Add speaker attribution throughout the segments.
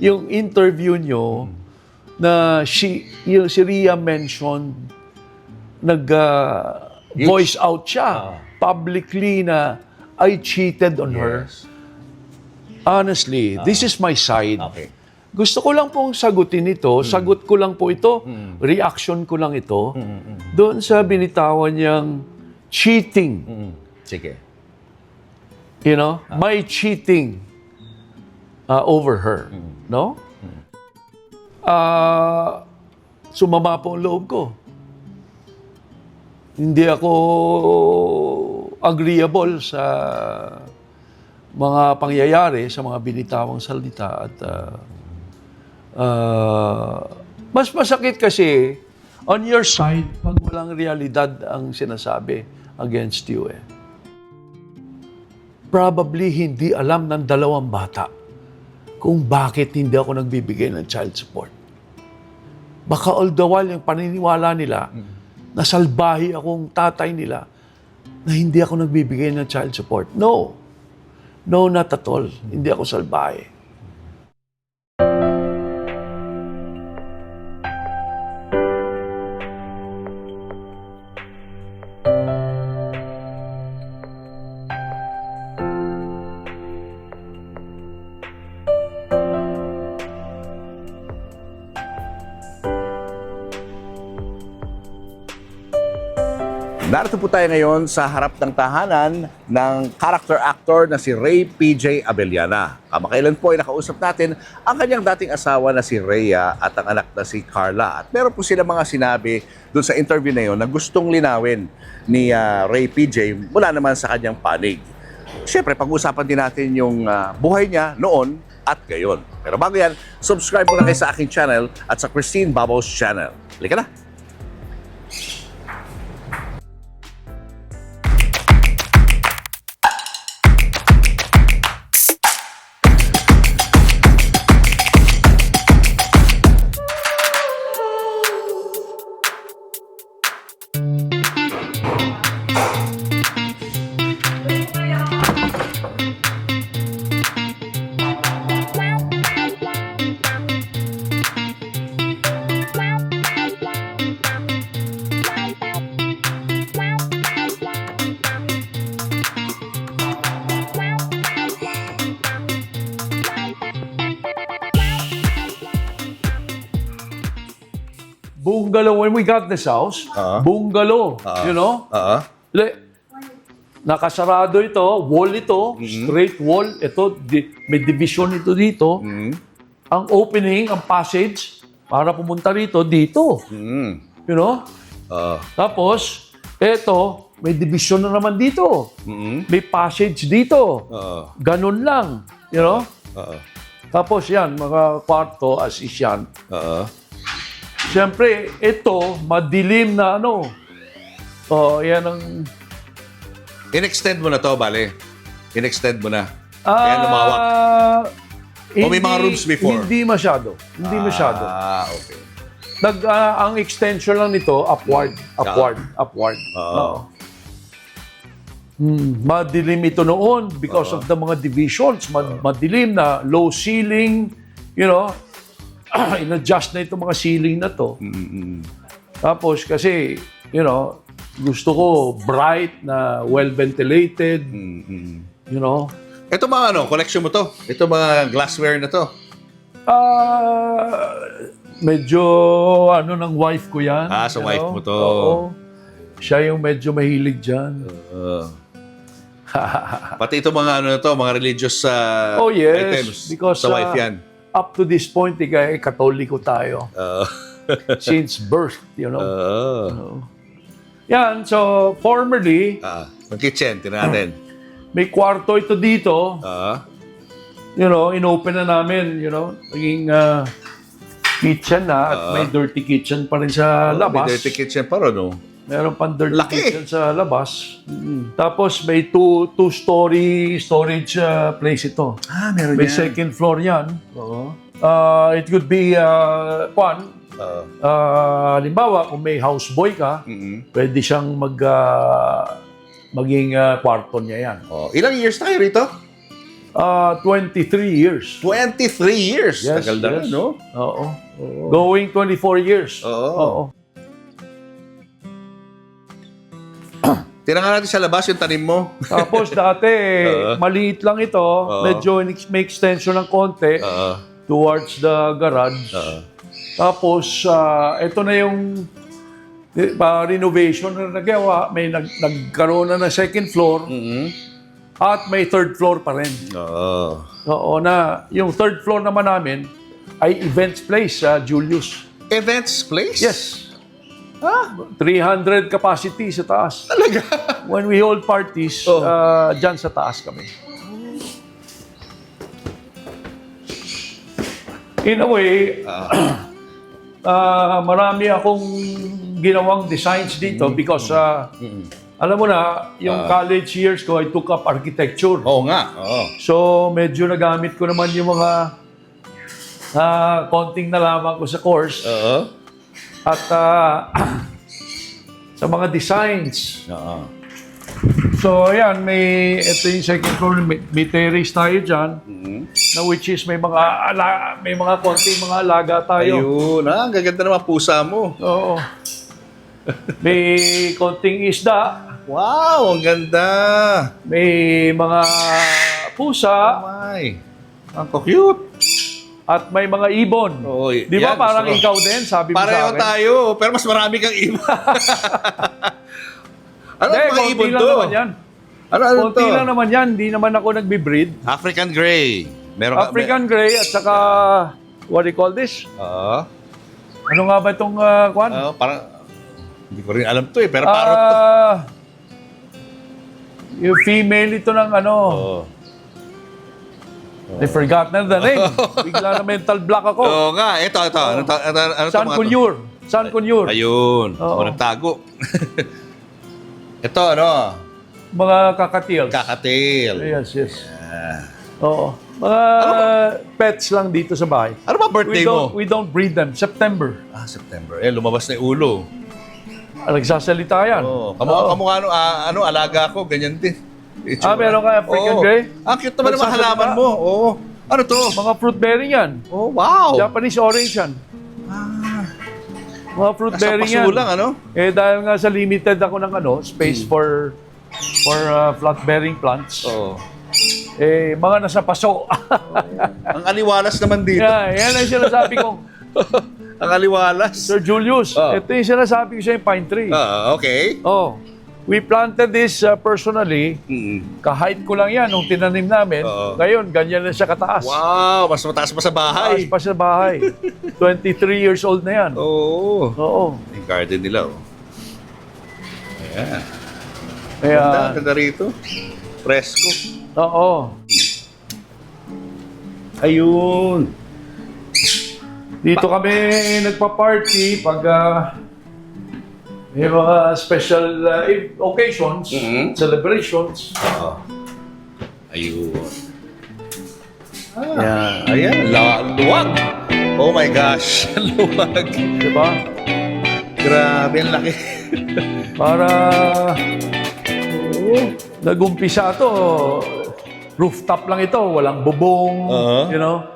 Speaker 1: yung interview nyo na si Rhea mentioned, voice out siya publicly na I cheated on her. Honestly, this is my side.
Speaker 2: Okay.
Speaker 1: Gusto ko lang pong sagutin ito. Sagot ko lang po ito. Reaction ko lang ito. Doon sa binitawan niyang cheating.
Speaker 2: Sige.
Speaker 1: You know? My cheating over her. No? Sumama po ang loob ko. Hindi ako agreeable sa mga pangyayari, sa mga binitawang salita. At mas masakit kasi on your side pag walang realidad ang sinasabi against you. Probably hindi alam ng dalawang bata kung bakit hindi ako nagbibigay ng child support. Baka all the while yung paniniwala nila na salbahi akong tatay nila na hindi ako nagbibigay ng child support. No. No, not at all. Hindi ako salbahe.
Speaker 2: Narito po tayo ngayon sa harap ng tahanan ng character actor na si Ray PJ Abellana. Kamakailan po ay nakausap natin ang kanyang dating asawa na si Rhea at ang anak na si Carla. At meron po sila mga sinabi doon sa interview na yun na gustong linawin ni Ray PJ mula naman sa kanyang panig. Siyempre, pag-usapan din natin yung buhay niya noon at ngayon. Pero bago yan, subscribe muna kayo sa aking channel at sa Christine Babos channel. Halika na!
Speaker 1: Bungalow, when we got this house, bungalow, you know? Nakasarado ito, wall ito, straight wall. Ito, may division ito dito. Ang opening, ang passage, para pumunta rito, dito. You know? Tapos, ito, may division na naman dito. May passage dito. Ganun lang. You know? Tapos yan, mga kwarto, as is yan. Siyempre, ito, madilim na ano. Yan ang...
Speaker 2: In-extend mo na to, bale? In-extend mo na? Kaya lumawak? O may mga rooms before?
Speaker 1: Hindi masyado. Hindi masyado.
Speaker 2: Okay.
Speaker 1: Ang extension lang nito, upward. Oo. Madilim ito noon because of the mga divisions. Madilim na, low ceiling, you know. In-adjust na itong mga ceiling na to. Tapos kasi, you know, gusto ko bright na well-ventilated, you know.
Speaker 2: Ito mga collection mo to? Ito mga glassware na to?
Speaker 1: Medyo, ng wife ko yan.
Speaker 2: Sa wife mo to.
Speaker 1: Oo. Siya yung medyo mahilig dyan.
Speaker 2: Pati ito mga mga religious
Speaker 1: Oh yes,
Speaker 2: items.
Speaker 1: because
Speaker 2: sa wife yan.
Speaker 1: Up to this point, Katoliko tayo. Since birth, you know. Yan, so formerly,
Speaker 2: Ang kitchen, tingnan natin.
Speaker 1: may kwarto ito dito. You know, inopen na namin, you know, naging kitchen na at may dirty kitchen pa rin sa labas.
Speaker 2: May dirty kitchen pa rin, no?
Speaker 1: Meron pang dirty
Speaker 2: Laki.
Speaker 1: kitchen sa labas. Tapos may two-story storage place ito.
Speaker 2: Meron
Speaker 1: May second floor yan. It could be, halimbawa, kung may houseboy ka, pwede siyang maging kwarto niya yan.
Speaker 2: Ilang years tayo rito?
Speaker 1: 23 years.
Speaker 2: 23 years. Tagal na,
Speaker 1: yes.
Speaker 2: no?
Speaker 1: Oo. Going 24 years.
Speaker 2: Oo. Tira nga natin sa labas yung tanim mo.
Speaker 1: Tapos dati, maliit lang ito. Medyo may extension ng konti towards the garage. Tapos, ito na yung renovation na nagawa. May nagkaroon na ng second floor. At may third floor pa rin. Oo, na yung third floor naman namin ay events place sa Julius.
Speaker 2: Events place?
Speaker 1: Yes. 300 capacity sa taas.
Speaker 2: Talaga?
Speaker 1: When we hold parties, dyan sa taas kami. In a way, marami akong ginawang designs dito because alam mo na, yung college years ko, I took up architecture.
Speaker 2: Oo nga.
Speaker 1: So, medyo nagamit ko naman yung mga konting nalaman ko sa course. At sa mga designs. So, ayan, ito yung second floor, may terrace tayo dyan, na which is may mga konting mga alaga tayo.
Speaker 2: Ayun, ang gaganda ng mga pusa mo.
Speaker 1: Oo. May konting isda.
Speaker 2: Wow, ang ganda.
Speaker 1: May mga pusa.
Speaker 2: Ay, ang cute.
Speaker 1: At may mga ibon.
Speaker 2: Oo,
Speaker 1: Di ba
Speaker 2: yan,
Speaker 1: parang
Speaker 2: gusto ko.
Speaker 1: ikaw din, sabi mo
Speaker 2: Pareho
Speaker 1: sa akin?
Speaker 2: tayo, pero mas marami kang ibon. Ano
Speaker 1: Hindi,
Speaker 2: ang mga
Speaker 1: konti
Speaker 2: ibon
Speaker 1: lang
Speaker 2: to?
Speaker 1: naman yan.
Speaker 2: Ano
Speaker 1: Konti
Speaker 2: to?
Speaker 1: lang naman yan. Di naman ako nagbe-breed.
Speaker 2: African Grey. Meron ka-
Speaker 1: African Grey at saka, what do you call this?
Speaker 2: Oo.
Speaker 1: Ano nga ba itong kwan?
Speaker 2: Parang, hindi ko rin alam to eh, pero parang to.
Speaker 1: Yung female ito ng ano. I forgot na the name. Bigla na mental block ako.
Speaker 2: Oo nga, ito. Ano
Speaker 1: San Cunyur. San Cunyur.
Speaker 2: Ayun.
Speaker 1: Oo.
Speaker 2: Ako nagtago. Ito, ano?
Speaker 1: Mga kakatil.
Speaker 2: Kakatil.
Speaker 1: Yes. Oo. Mga pets lang dito sa bahay.
Speaker 2: Ano ba birthday mo?
Speaker 1: We don't breed them. September.
Speaker 2: September. Lumabas na yung ulo.
Speaker 1: Nagsasalita yan.
Speaker 2: Kamukha alaga ko, ganyan din.
Speaker 1: Meron ka African Grey?
Speaker 2: Ang cute naman ng mga
Speaker 1: Nagsasalita?
Speaker 2: halaman mo. Oo. Ano to?
Speaker 1: Mga fruit bearing yan.
Speaker 2: Oh, wow.
Speaker 1: Japanese orange yan. Mga fruit bearing yan.
Speaker 2: Lang, ano?
Speaker 1: Dahil nga sa limited ako ng space for flat bearing plants. Mga nasa paso.
Speaker 2: Ang aliwalas naman dito.
Speaker 1: Yan ang sinasabi ko.
Speaker 2: Ang aliwalas.
Speaker 1: Sir Julius, ito yung sinasabi ko sa pine tree.
Speaker 2: Okay.
Speaker 1: We planted this personally. Kahit ko lang yan nung tinanim namin. Ngayon, ganyan na siya kataas.
Speaker 2: Wow, mas mataas pa sa bahay.
Speaker 1: Taas pa sa bahay. 23 years old na yan. Oo.
Speaker 2: Yung garden nila, Ayan.
Speaker 1: Kaya,
Speaker 2: Ganda rito. Fresco.
Speaker 1: oo.
Speaker 2: Ayun.
Speaker 1: Dito kami nagpa-party pag may mga special occasions, celebrations.
Speaker 2: Ayun.
Speaker 1: Yeah.
Speaker 2: Ayan. Luwag. Oh my gosh. Luwag.
Speaker 1: Diba?
Speaker 2: Grabe, ang laki.
Speaker 1: Para nag-umpisa to, rooftop lang ito, walang bubong, you know.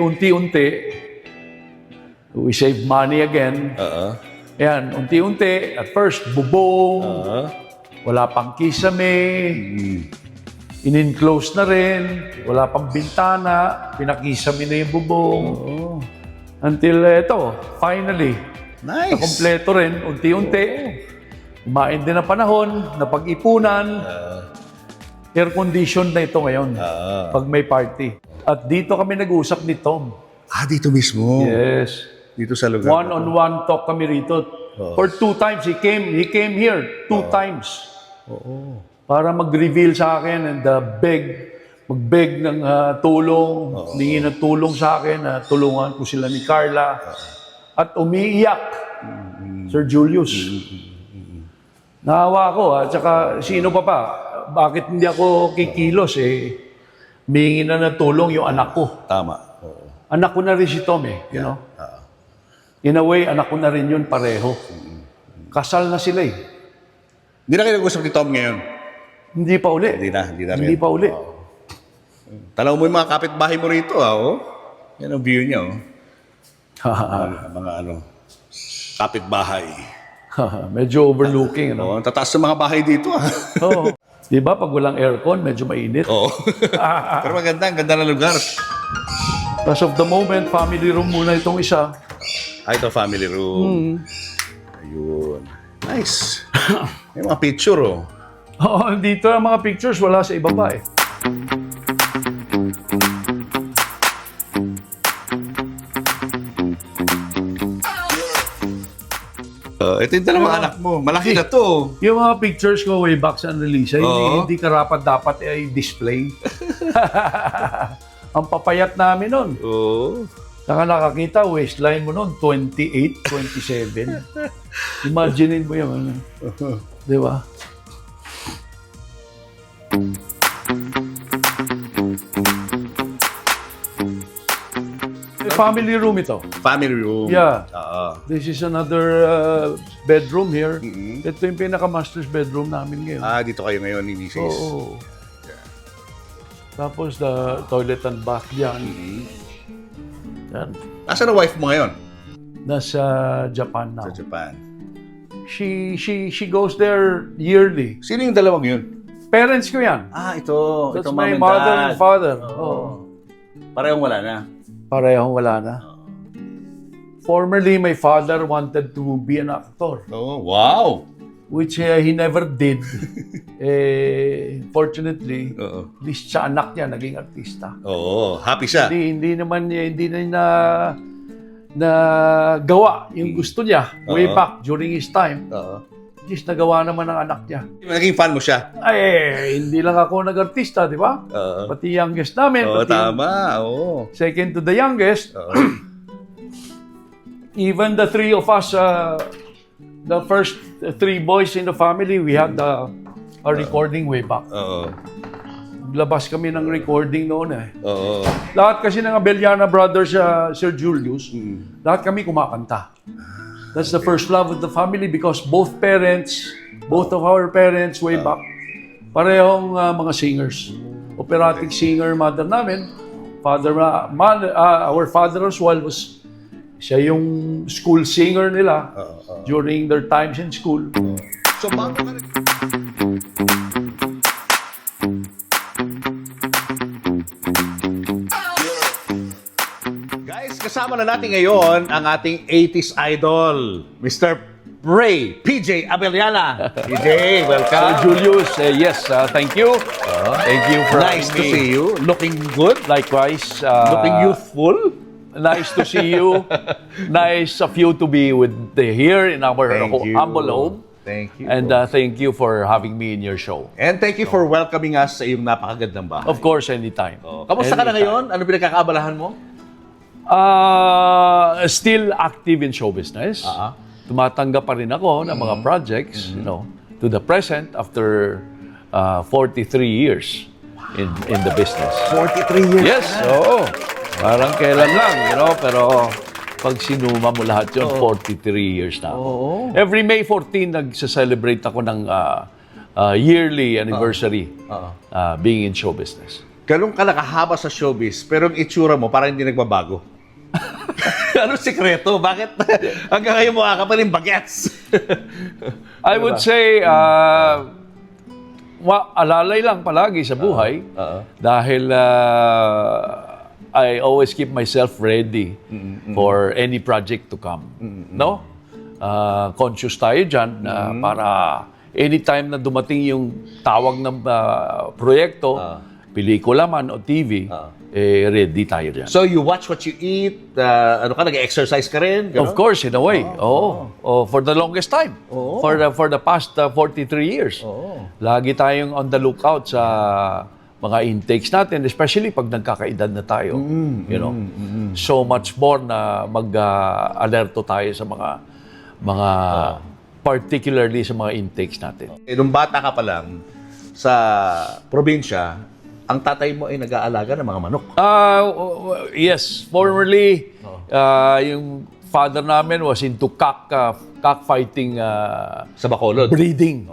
Speaker 1: Unti-unti, we save money again. Ayan, unti-unti, at first, bubong, wala pang kisame, in-enclose na rin, wala pang bintana, pinakisame na yung bubong. Until ito, finally,
Speaker 2: Nice.
Speaker 1: nakompleto rin, unti-unti. Kumain din ang panahon, napag-ipunan. Air condition na ito ngayon pag may party. At dito kami nag-usap ni Tom.
Speaker 2: Dito mismo.
Speaker 1: Yes.
Speaker 2: Dito sa lugar.
Speaker 1: One-on-one talk kami rito. For 2 times, he came here 2 times. Para mag-reveal sa akin and mag-beg ng tulong, humingi ng tulong sa akin, na tulungan ko sila ni Carla. At umiiyak, Sir Julius. Naawa ako, at saka sino pa? Bakit hindi ako kikilos humingi na ng tulong yung anak ko.
Speaker 2: Tama.
Speaker 1: Anak ko na rin si Tom you know. In a way, anak ko na rin yun pareho. Kasal na sila
Speaker 2: Hindi na kayo nag-usap ni Tom ngayon?
Speaker 1: Hindi pa uli.
Speaker 2: Hindi na rin.
Speaker 1: Hindi pa uli.
Speaker 2: Tanaw mo yung mga kapitbahay mo rito, oh. Yan ang view niya, oh. Mga kapitbahay.
Speaker 1: Medyo overlooking,
Speaker 2: Oh, ang tataas ng mga bahay dito, ah.
Speaker 1: Oo. Di ba, pag walang aircon, medyo mainit.
Speaker 2: Oo. Pero maganda, ang ganda ng lugar.
Speaker 1: As of the moment, family room muna itong isa.
Speaker 2: Ito, family room. Ayun. Nice. May mga picture, oh.
Speaker 1: Oo, dito ang mga pictures, wala sa ibaba eh.
Speaker 2: Ito yung dalawang anak mo. Malaki na to.
Speaker 1: Yung mga pictures ko way back sa Annalisa,
Speaker 2: Oo.
Speaker 1: hindi karapat dapat ay display. Ang papayat namin nun.
Speaker 2: Oo.
Speaker 1: Saka nakakita, waistline mo nun, 28, 27. Imaginein mo yung ano. Di ba? Family room ito.
Speaker 2: Family room.
Speaker 1: Yeah.
Speaker 2: Oo.
Speaker 1: This is another bedroom here.
Speaker 2: Mhm.
Speaker 1: Ito yung pinaka-master's bedroom namin ngayon.
Speaker 2: Dito kayo ngayon ni Mrs.
Speaker 1: Oo. Tapos the toilet and bath dyan. Yan.
Speaker 2: Nasaan ang wife mo ngayon?
Speaker 1: Nasa Japan now.
Speaker 2: Sa Japan.
Speaker 1: She goes there yearly.
Speaker 2: Sino yung dalawang yun?
Speaker 1: Parents ko yan.
Speaker 2: Ito.
Speaker 1: That's
Speaker 2: Ito
Speaker 1: my
Speaker 2: mom and
Speaker 1: mother
Speaker 2: dad.
Speaker 1: and father.
Speaker 2: Oo.
Speaker 1: Oh.
Speaker 2: Parehong wala na.
Speaker 1: Parehong wala na. Formerly, my father wanted to be an actor,
Speaker 2: Oh, wow.
Speaker 1: which he never did. Fortunately,
Speaker 2: Oo.
Speaker 1: at least sa anak niya, naging artista.
Speaker 2: Oo. Happy siya.
Speaker 1: Hindi naman niya, hindi na gawa yung gusto niya way
Speaker 2: Oo.
Speaker 1: back during his time.
Speaker 2: Oo.
Speaker 1: At least nagawa naman ng anak niya.
Speaker 2: Naging fan mo siya.
Speaker 1: Ay, hindi lang ako nag-artista, di ba?
Speaker 2: Oo.
Speaker 1: Pati youngest namin.
Speaker 2: Oo,
Speaker 1: pati yung
Speaker 2: tama. Oo.
Speaker 1: second to the youngest.
Speaker 2: Oo.
Speaker 1: Even the three of us, the first three boys in the family, we had a recording way back.
Speaker 2: Oo.
Speaker 1: Naglabas kami ng recording noon eh.
Speaker 2: Oo.
Speaker 1: Lahat kasi ng Abellana brothers, Sir Julius, lahat kami kumakanta. That's the first love of the family because both of our parents way back, parehong mga singers. Operatic singer mother namin. Our father as well was siya yung school singer nila during their times in school.
Speaker 2: So, bago ka Guys, kasama na natin ngayon ang ating 80s idol, Mr. Ray PJ Abellana. PJ,
Speaker 1: Sir
Speaker 2: welcome.
Speaker 1: Julius, yes, thank you. Thank you for
Speaker 2: Nice to
Speaker 1: having me.
Speaker 2: see you. Looking good.
Speaker 1: Likewise.
Speaker 2: Looking youthful.
Speaker 1: Nice to see you. Nice of you to be here in our humble home.
Speaker 2: Thank you.
Speaker 1: And thank you for having me in your show.
Speaker 2: And thank you for welcoming us sa iyong napakagandang bahay.
Speaker 1: Of course, anytime.
Speaker 2: Kamusta ka na
Speaker 1: Anytime.
Speaker 2: ngayon? Ano pinagkakaabalahan mo?
Speaker 1: Still active in show business. Tumatanggap pa rin ako ng mga projects, to the present after 43 years in the business.
Speaker 2: 43 years.
Speaker 1: Yes, oo. Parang kailan lang, pero pag sinuma mo lahat yun, 43 years na ako. Every May 14, nagsa-celebrate ako ng yearly anniversary being in show business.
Speaker 2: Ganun ka nakahaba sa showbiz, pero ang itsura mo parang hindi nagbabago. Ano sikreto? Bakit hanggang ngayon mukha ka pa rin bagets?
Speaker 1: I would say, alalay lang palagi sa buhay dahil I always keep myself ready for any project to come. No? Conscious tayo dyan na para anytime na dumating yung tawag ng proyekto, pelikula man o TV, ready tayo dyan.
Speaker 2: So you watch what you eat, nag-exercise ka rin? Ganun?
Speaker 1: Of course, in a way. For the longest time. For the past 43 years. Lagi tayong on the lookout sa mga intakes natin, especially pag nagkakaedad na tayo. So much more na mag-alerto tayo sa mga particularly sa mga intakes natin.
Speaker 2: Nung bata ka pa lang, sa probinsya, ang tatay mo ay nag-aalaga ng mga manok.
Speaker 1: Yes, formerly, yung father namin was into cockfighting
Speaker 2: Sa Bacolod.
Speaker 1: breeding.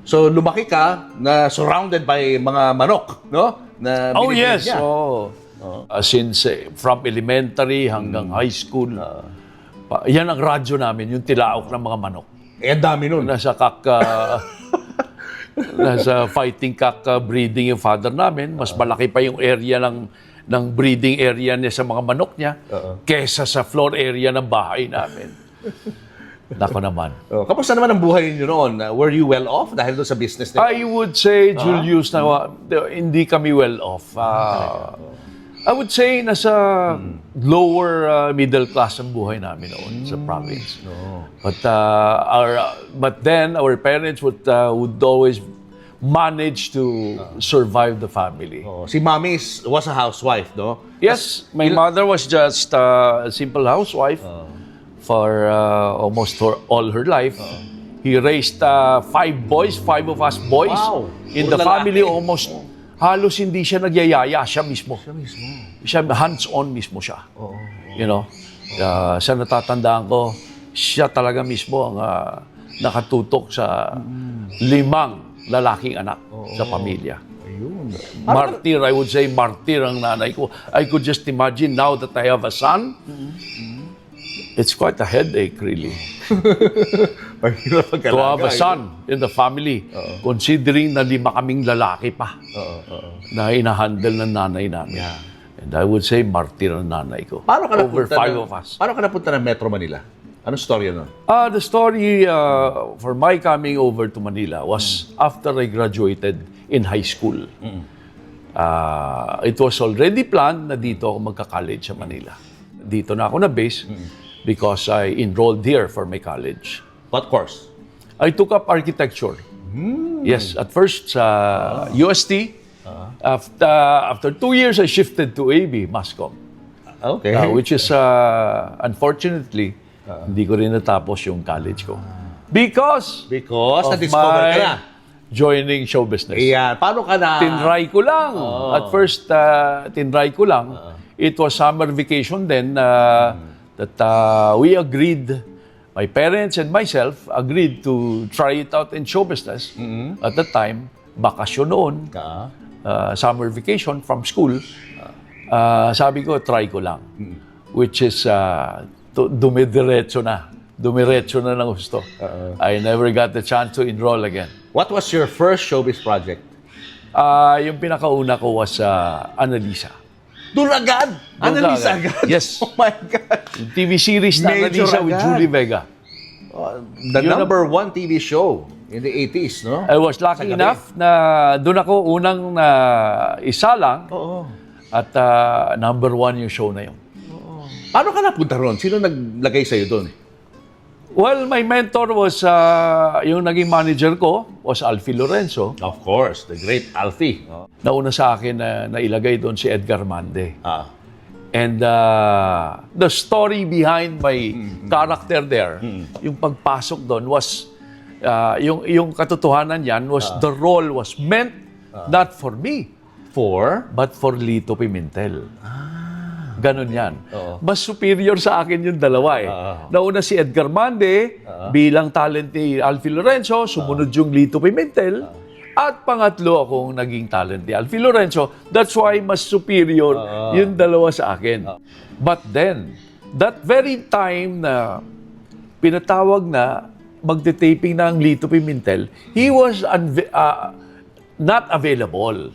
Speaker 2: So lumaki ka na surrounded by mga manok, no? na
Speaker 1: Oh,
Speaker 2: binibigyan
Speaker 1: yes.
Speaker 2: niya.
Speaker 1: Oh. Since from elementary hanggang high school, yan ang radyo namin, yung tilaok ng mga manok.
Speaker 2: Eh, ang dami nun.
Speaker 1: Nasa nasa fighting cock breeding yung father namin. Mas malaki pa yung area ng breeding area niya sa mga manok niya kesa sa floor area ng bahay namin. Nako naman.
Speaker 2: Kamusta naman ang buhay niyo noon? Were you well off dahil doon sa business niyo?
Speaker 1: I would say, Julius, na hindi kami well off. I would say nasa lower middle class ang buhay namin noon sa province. But then our parents would always manage to survive the family.
Speaker 2: Si Mommy was a housewife, no?
Speaker 1: Yes, my mother was just a simple housewife for almost for all her life. He raised 5 boys, 5 of us boys.
Speaker 2: Wow.
Speaker 1: In
Speaker 2: Puro
Speaker 1: the family,
Speaker 2: lalaki.
Speaker 1: almost halos hindi siya nagyayaya, siya mismo. Siya hands-on mismo siya. You know? Sa natatandaan ko, siya talaga mismo ang nakatutok sa 5 lalaking anak sa pamilya. Martir, I would say, martir ang nanay ko. I could just imagine now that I have a son, it's quite a headache, really, to have a son in the family, considering na 5 kaming lalaki pa na hinahandle ng nanay namin. And I would say, martir ang nanay ko.
Speaker 2: Paano ka
Speaker 1: Over
Speaker 2: napunta
Speaker 1: 5 of us.
Speaker 2: Paano ka napunta ng Metro Manila? Anong storya nun?
Speaker 1: The story for my coming over to Manila was after I graduated in high school. It was already planned na dito ako magka-college sa Manila. Dito na ako na-base because I enrolled here for my college.
Speaker 2: What course?
Speaker 1: I took up architecture. Yes, at first sa UST. After 2 years, I shifted to AB, Mascom.
Speaker 2: Okay.
Speaker 1: Which is, unfortunately, hindi ko rin natapos yung college ko. Because
Speaker 2: Because
Speaker 1: of
Speaker 2: na-discover ka na.
Speaker 1: joining show business.
Speaker 2: Ayan. Paano ka na?
Speaker 1: Tinry ko lang. At first, tinry ko lang. It was summer vacation then that we agreed, my parents and myself agreed to try it out in show business. At the time, bakasyon noon, summer vacation from school, sabi ko, try ko lang. Which is, dumidiretso na. Dumiretso na ng gusto. I never got the chance to enroll again.
Speaker 2: What was your first showbiz project?
Speaker 1: Yung pinakauna ko was Annalisa.
Speaker 2: Doon agad?
Speaker 1: Doon
Speaker 2: Annalisa
Speaker 1: agad.
Speaker 2: agad?
Speaker 1: Yes.
Speaker 2: Oh my God.
Speaker 1: Yung TV series na
Speaker 2: Major
Speaker 1: Annalisa with
Speaker 2: agad.
Speaker 1: Julie Vega.
Speaker 2: The
Speaker 1: Yun ang-
Speaker 2: number 1 TV show in the 80s, no?
Speaker 1: I was lucky
Speaker 2: gabi.
Speaker 1: enough na doon ako unang isa lang at number 1 yung show na yun.
Speaker 2: Paano ka napunta ron? Sino naglagay sa'yo doon?
Speaker 1: Well, my mentor was, yung naging manager ko was Alfie Lorenzo.
Speaker 2: Of course, the great Alfie.
Speaker 1: Nauna sa akin na nailagay doon si Edgar Mande. And the story behind my character there, yung pagpasok doon was, yung katotohanan yan was the role was meant not for me, but for Lito Pimentel. Ganon yan. Mas superior sa akin yung dalawa eh. Nauna si Edgar Mande bilang talent ni Alfie Lorenzo, sumunod yung Lito Pimentel, at pangatlo akong naging talent ni Alfie Lorenzo. That's why mas superior yung dalawa sa akin. But then, that very time na pinatawag na magte-taping na ang Lito Pimentel, he was not available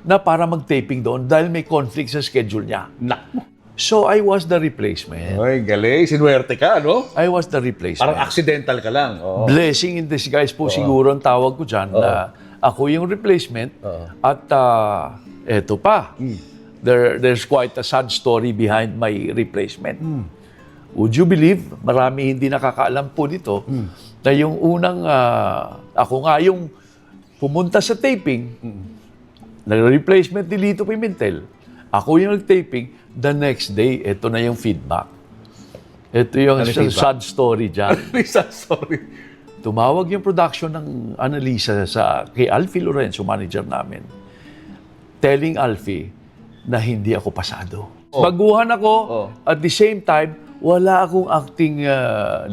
Speaker 1: na para mag-taping doon dahil may conflict sa schedule niya. So, I was the replacement.
Speaker 2: Ay, galing. Sinuwerte ka, no?
Speaker 1: I was the replacement.
Speaker 2: Parang accidental ka lang.
Speaker 1: Blessing in disguise po siguro ang tawag ko dyan na ako yung replacement at eto pa. There's quite a sad story behind my replacement. Would you believe, marami hindi nakakaalam po dito, na yung unang, ako nga yung pumunta sa taping, nag-replacement ni Lito Pimentel, ako yung nag-taping, the next day, ito na yung feedback. Ito yung sad story dyan.
Speaker 2: Sorry.
Speaker 1: Tumawag yung production ng Annalisa kay Alfie Lorenzo, manager namin, telling Alfie na hindi ako pasado. Baguhan ako, at the same time, wala akong acting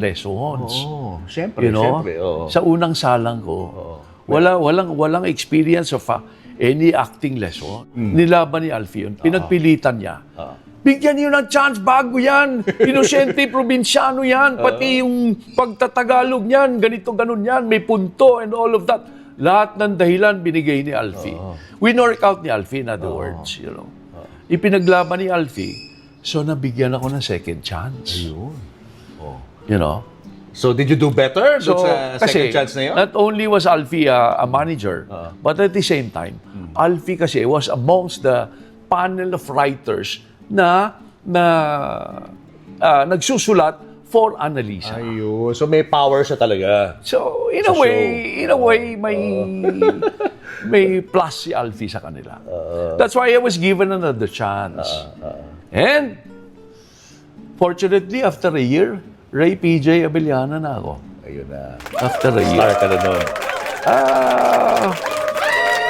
Speaker 1: lessons.
Speaker 2: Siyempre,
Speaker 1: You know?
Speaker 2: siyempre.
Speaker 1: Sa unang salang ko, walang experience of any acting lesson. Nilaban ni Alfie yun. Pinagpilitan niya. Bigyan niyo ng chance, bago yan. Inosente, probinsyano yan. Pati yung pagtatagalog niyan, ganito, ganun yan. May punto and all of that. Lahat ng dahilan binigay ni Alfie. Winork out ni Alfie, in other words. You know. Ipinaglaban ni Alfie. So, nabigyan ako ng second chance.
Speaker 2: Ayun.
Speaker 1: You know.
Speaker 2: So, did you do better
Speaker 1: So,
Speaker 2: sa second chance na yun?
Speaker 1: not only was Alfie a manager, but at the same time, Alfie kasi was amongst the panel of writers na nagsusulat for Annalisa.
Speaker 2: Ayun. So, may power siya talaga.
Speaker 1: So, in a way, may plus si Alfie sa kanila. That's why I was given another chance. And, fortunately, after a year, Ray PJ Abellana na ako.
Speaker 2: Ayun na.
Speaker 1: After a year.
Speaker 2: Star ka na nun.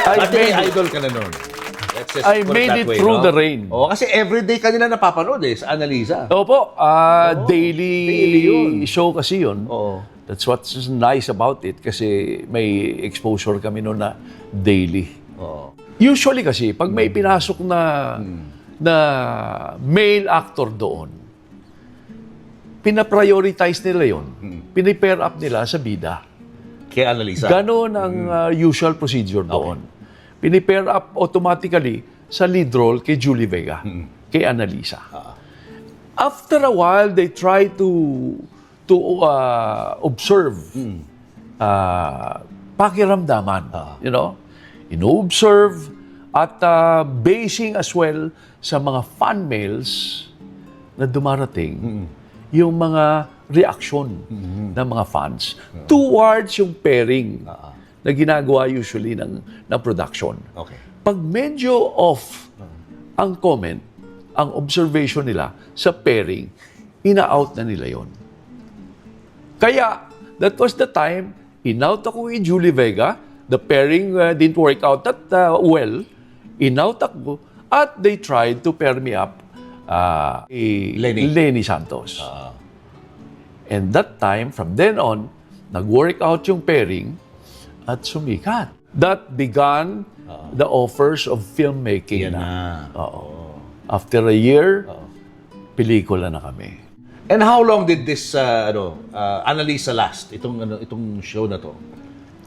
Speaker 1: I
Speaker 2: May
Speaker 1: made,
Speaker 2: idol ka na nun. Let's just
Speaker 1: I
Speaker 2: put
Speaker 1: made
Speaker 2: that
Speaker 1: it
Speaker 2: way,
Speaker 1: through
Speaker 2: no?
Speaker 1: the rain.
Speaker 2: Oo, kasi everyday ka nila napapanood sa Annalisa.
Speaker 1: Opo, daily
Speaker 2: yun.
Speaker 1: show kasi yun.
Speaker 2: Oo.
Speaker 1: That's what's nice about it kasi may exposure kami noon na daily.
Speaker 2: Oo.
Speaker 1: Usually kasi, pag may pinasok na male actor doon, pinaprioritize nila yon, pinipair up nila sa bida.
Speaker 2: Kaya Annalisa.
Speaker 1: Ganon ang usual procedure doon. Pinipair up automatically sa lead role kay Julie Vega, kay Annalisa. After a while, they try to observe pakiramdaman. You know? Ino-observe at basing as well sa mga fan mails na dumarating, yung mga reaction ng mga fans towards yung pairing na ginagawa usually ng production.
Speaker 2: Okay.
Speaker 1: Pag medyo off ang comment, ang observation nila sa pairing, ina-out na nila yon. Kaya, that was the time, in-out ako kay Julie Vega, the pairing didn't work out that well, in-out ako, at they tried to pair me up Lenny Santos. And that time, from then on, nag-work out yung pairing at sumikat. That began the offers of filmmaking
Speaker 2: Yan
Speaker 1: na.
Speaker 2: na.
Speaker 1: Oo. After a year, pelikula na kami.
Speaker 2: And how long did this Annalisa last? Itong show na to.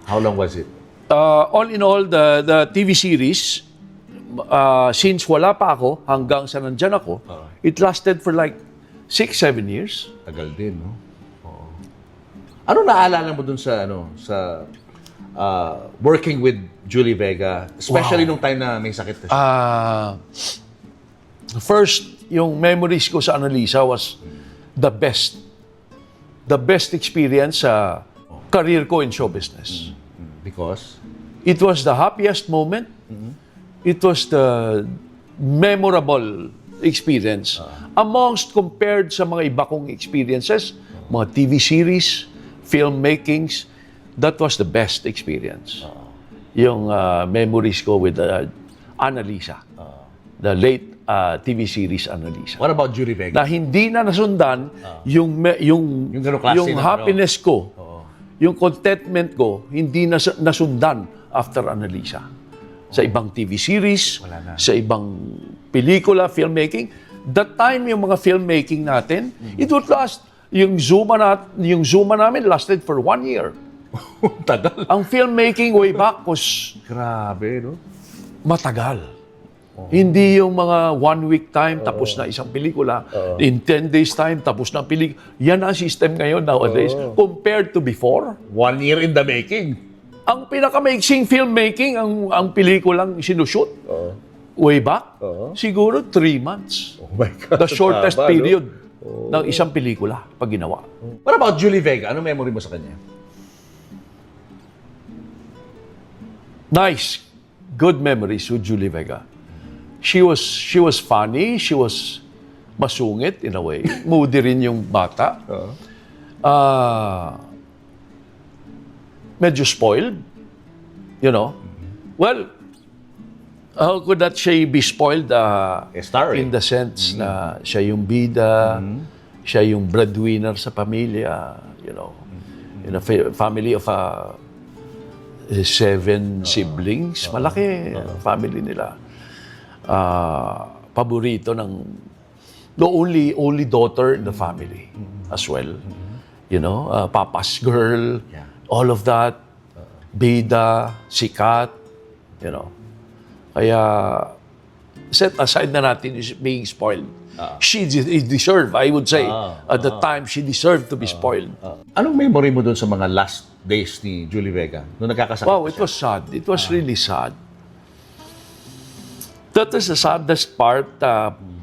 Speaker 2: How long was it?
Speaker 1: All in all, the TV series, since wala pa ako, hanggang sa nandyan ako, it lasted for like 6-7 years.
Speaker 2: Tagal din, no? Oo. Ano naalala mo dun sa working with Julie Vega, especially nung time na may sakit ka siya?
Speaker 1: First, yung memories ko sa Annalisa was the best. The best experience sa career ko in show business.
Speaker 2: Because?
Speaker 1: It was the happiest moment. It was the memorable experience. Amongst compared sa mga iba kong experiences, mga TV series, filmmakings, that was the best experience. Yung memories ko with Annalisa. The late TV series Annalisa.
Speaker 2: What about Julie Vega?
Speaker 1: Na hindi na nasundan yung
Speaker 2: ganung klase na,
Speaker 1: happiness ko, yung contentment ko, hindi na nasundan after Annalisa. Sa ibang TV series, sa ibang pelikula, filmmaking. That time, yung mga filmmaking natin, it would last, yung Zuma namin lasted for 1 year.
Speaker 2: Tagal.
Speaker 1: Ang filmmaking way back was
Speaker 2: Grabe, no?
Speaker 1: matagal. Hindi yung mga 1 week time, tapos na isang pelikula. In 10 days time, tapos na pelikula. Yan ang system ngayon nowadays. Compared to before,
Speaker 2: 1 year in the making.
Speaker 1: ang pinakamaiksing filmmaking, ang pelikulang sinushoot, way back, siguro 3 months.
Speaker 2: Oh my God.
Speaker 1: The shortest
Speaker 2: Tama, no?
Speaker 1: period ng isang pelikula pag ginawa.
Speaker 2: What about Julie Vega? Ano memory mo sa kanya?
Speaker 1: Nice, good memories with Julie Vega. She was funny, she was masungit in a way. Moody rin yung bata. Medyo spoiled, you know. Well, how could that she be spoiled
Speaker 2: Starring.
Speaker 1: in the sense na siya yung bida, siya yung breadwinner sa pamilya, you know, in a family of 7 siblings. Malaki family nila. Paborito ng the only daughter in the family as well. You know, Papa's girl, all of that. Bida, sikat, you know. Kaya set aside na natin is being spoiled. She deserved, I would say, at the time, she deserved to be spoiled.
Speaker 2: Anong memory mo doon sa mga last days ni Julie Vega? Nung nagkakasakit
Speaker 1: Wow,
Speaker 2: pa
Speaker 1: it
Speaker 2: siya?
Speaker 1: was sad. It was really sad. That is the saddest part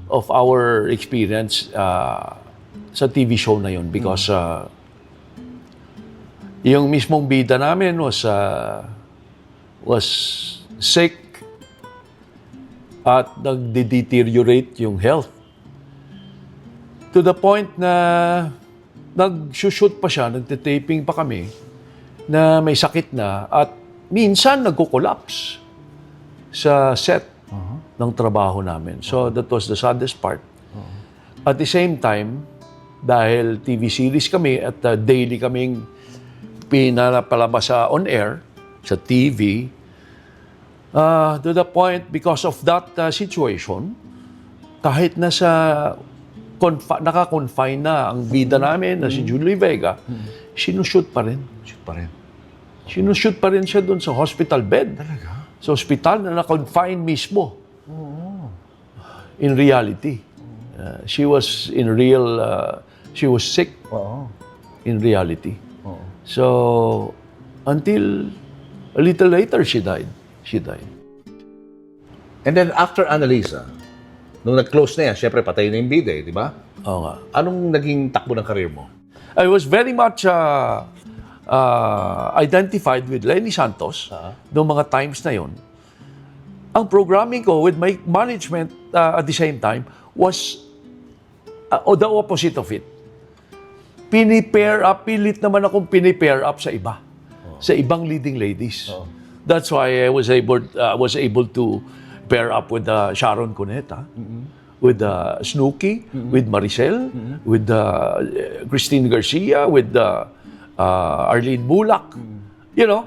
Speaker 1: of our experience sa TV show na yun because yung mismong bida namin was sick at nagde-deteriorate yung health. To the point na nag-shoot pa siya, nagte-taping pa kami na may sakit na at minsan nagko-collapse sa set ng trabaho namin. So that was the saddest part. At the same time, dahil TV series kami at daily kaming pinapalabas sa on-air, sa TV, to the point, because of that situation, kahit nasa naka-confine na ang bida namin na si Julie Vega, sinushoot pa rin.
Speaker 2: Shoot pa rin.
Speaker 1: Sinushoot pa rin siya doon sa hospital bed.
Speaker 2: Talaga?
Speaker 1: Sa hospital na na-confine mismo. In reality. She was she was sick
Speaker 2: Oo.
Speaker 1: in reality.
Speaker 2: Oo.
Speaker 1: So, until a little later, she died. She died.
Speaker 2: And then after Annalisa, nung nag-close na yan, syempre patay na yung bida di ba?
Speaker 1: Oo nga.
Speaker 2: Anong naging takbo ng karir mo?
Speaker 1: I was very much identified with Lenny Santos noong mga times na yon. Ang programming ko with my management at the same time was the opposite of it. Pini-pair up, pilit naman akong pini-pair up sa iba. Sa ibang leading ladies. That's why I was able to pair up with Sharon Cuneta, with Snooki, with Maricel, with Christine Garcia, with Arlene Bulak, you know,